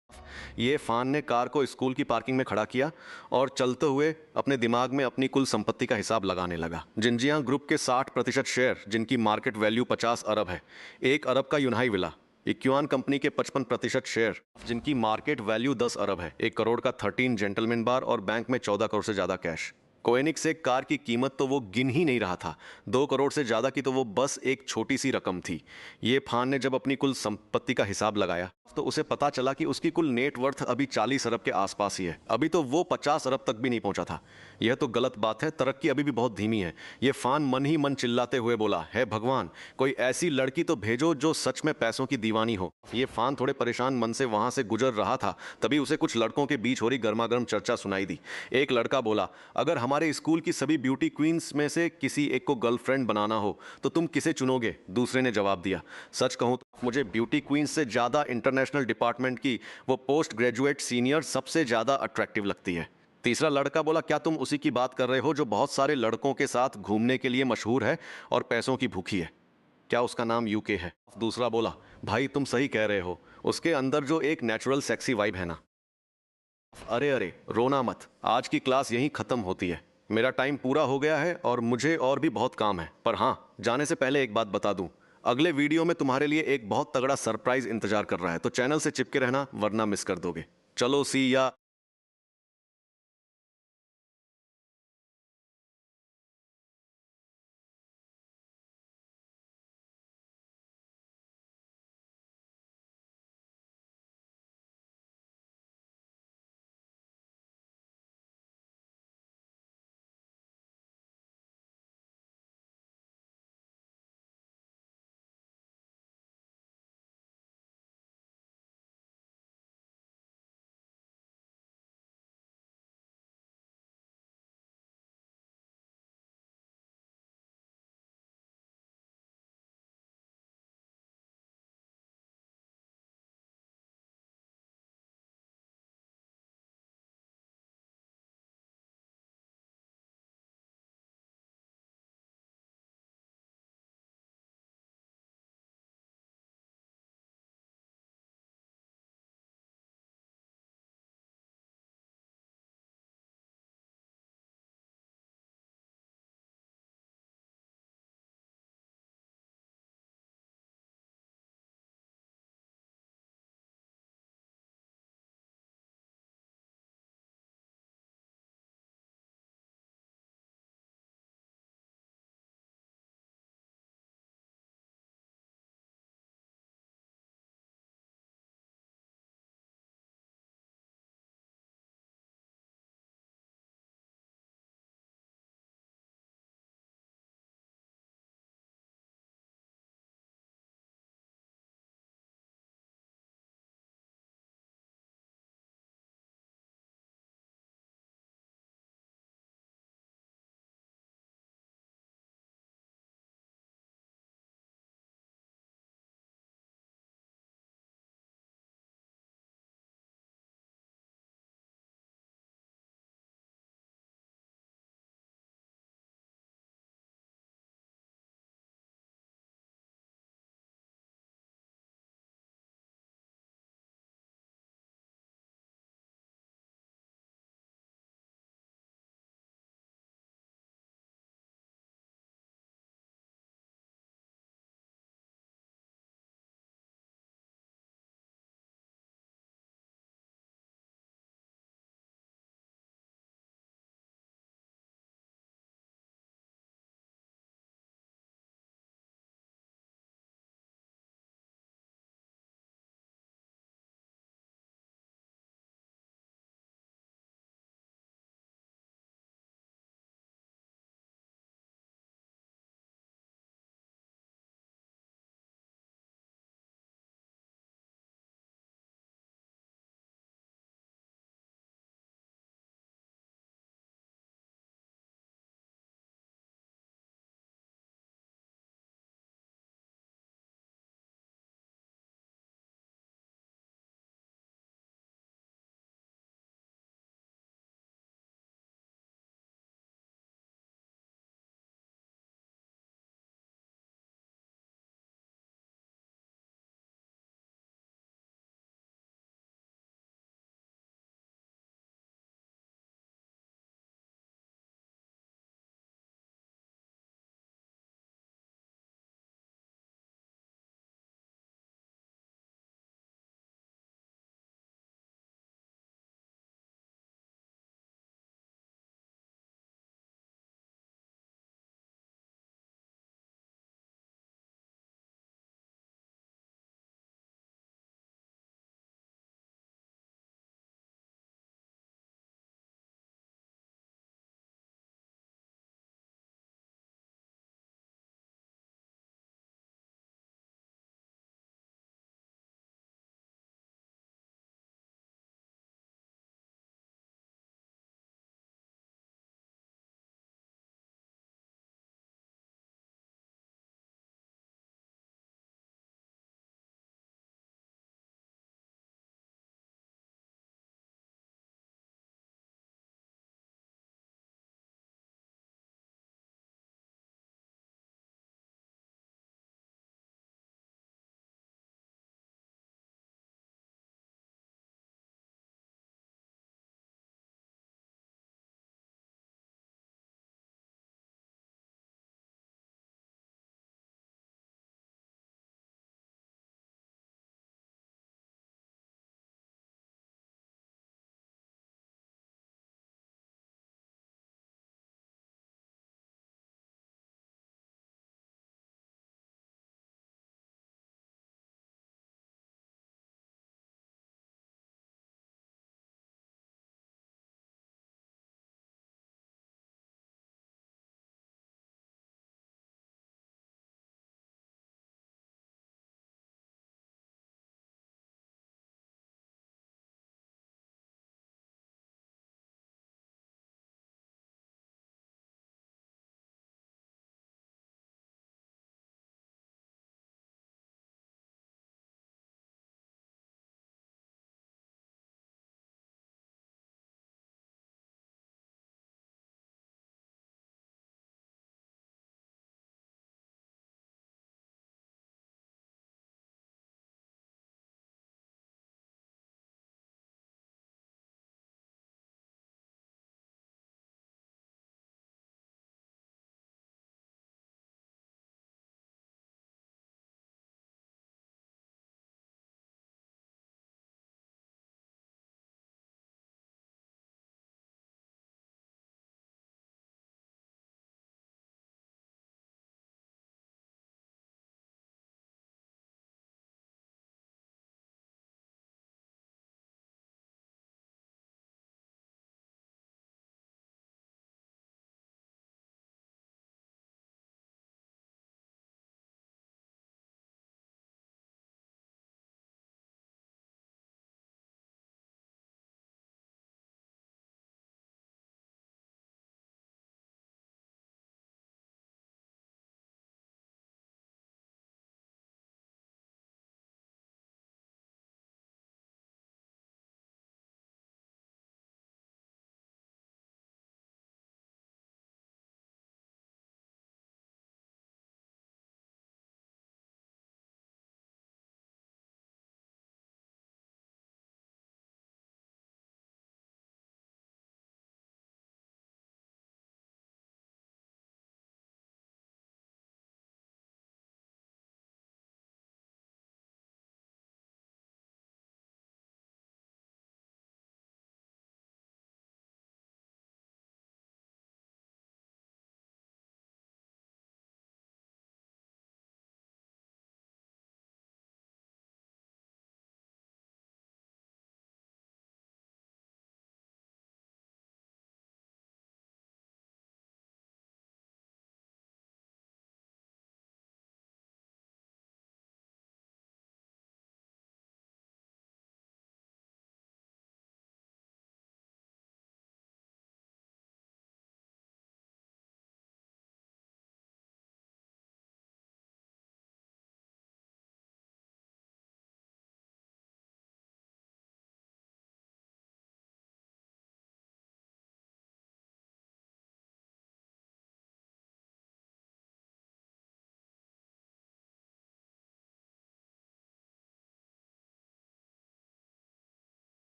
ये फान ने कार को स्कूल की पार्किंग में खड़ा किया और चलते हुए अपने दिमाग में अपनी कुल संपत्ति का हिसाब लगाने लगा। जिंजियांग ग्रुप के 60% शेयर जिनकी मार्केट वैल्यू 50 अरब है, 1 अरब का यूनाई विला, इक्युआन कंपनी के 55% शेयर जिनकी मार्केट वैल्यू 10 अरब है, 1 करोड़ का 13 जेंटलमैन बार और बैंक में 14 करोड़ से ज्यादा कैश। कोएनिक से कार की कीमत तो वो गिन ही नहीं रहा था। 2 करोड़ से ज्यादा की तो वो बस एक छोटी सी रकम थी। ये फान ने जब अपनी कुल संपत्ति का हिसाब लगाया तो उसे पता चला कि उसकी कुल नेट वर्थ अभी 40 अरब के आसपास ही है। अभी तो वो 50 अरब तक भी नहीं पहुंचा था। यह तो गलत बात है। तरक्की अभी भी बहुत धीमी है। ये फान मन ही मन चिल्लाते हुए बोला, हे भगवान, कोई ऐसी लड़की तो भेजो जो सच में पैसों की दीवानी हो। ये फान थोड़े परेशान मन से वहां से गुजर रहा था। तभी उसे कुछ लड़कों के बीच हो रही गर्मागर्म चर्चा सुनाई दी। एक लड़का बोला, अगर हमारे स्कूल की सभी ब्यूटी क्वींस में से किसी एक को गर्लफ्रेंड बनाना हो तो तुम किसे चुनोगे? दूसरे ने जवाब दिया, सच कहूं तो मुझे ब्यूटी क्वींस से ज्यादा इंटरनेशनल डिपार्टमेंट की वो पोस्ट ग्रेजुएट सीनियर सबसे ज्यादा अट्रैक्टिव लगती है। तीसरा लड़का बोला, क्या तुम उसी की बात कर रहे हो जो बहुत सारे लड़कों के साथ घूमने के लिए मशहूर है और पैसों की भूखी है? क्या उसका नाम यूके है? दूसरा बोला, भाई तुम सही कह रहे हो, उसके अंदर जो एक नेचुरल सेक्सी वाइब है ना। अरे अरे रोना मत, आज की क्लास यहीं खत्म होती है। मेरा टाइम पूरा हो गया है और मुझे और भी बहुत काम है। पर हाँ, जाने से पहले एक बात बता दूं, अगले वीडियो में तुम्हारे लिए एक बहुत तगड़ा सरप्राइज इंतजार कर रहा है, तो चैनल से चिपके रहना वरना मिस कर दोगे। चलो सी या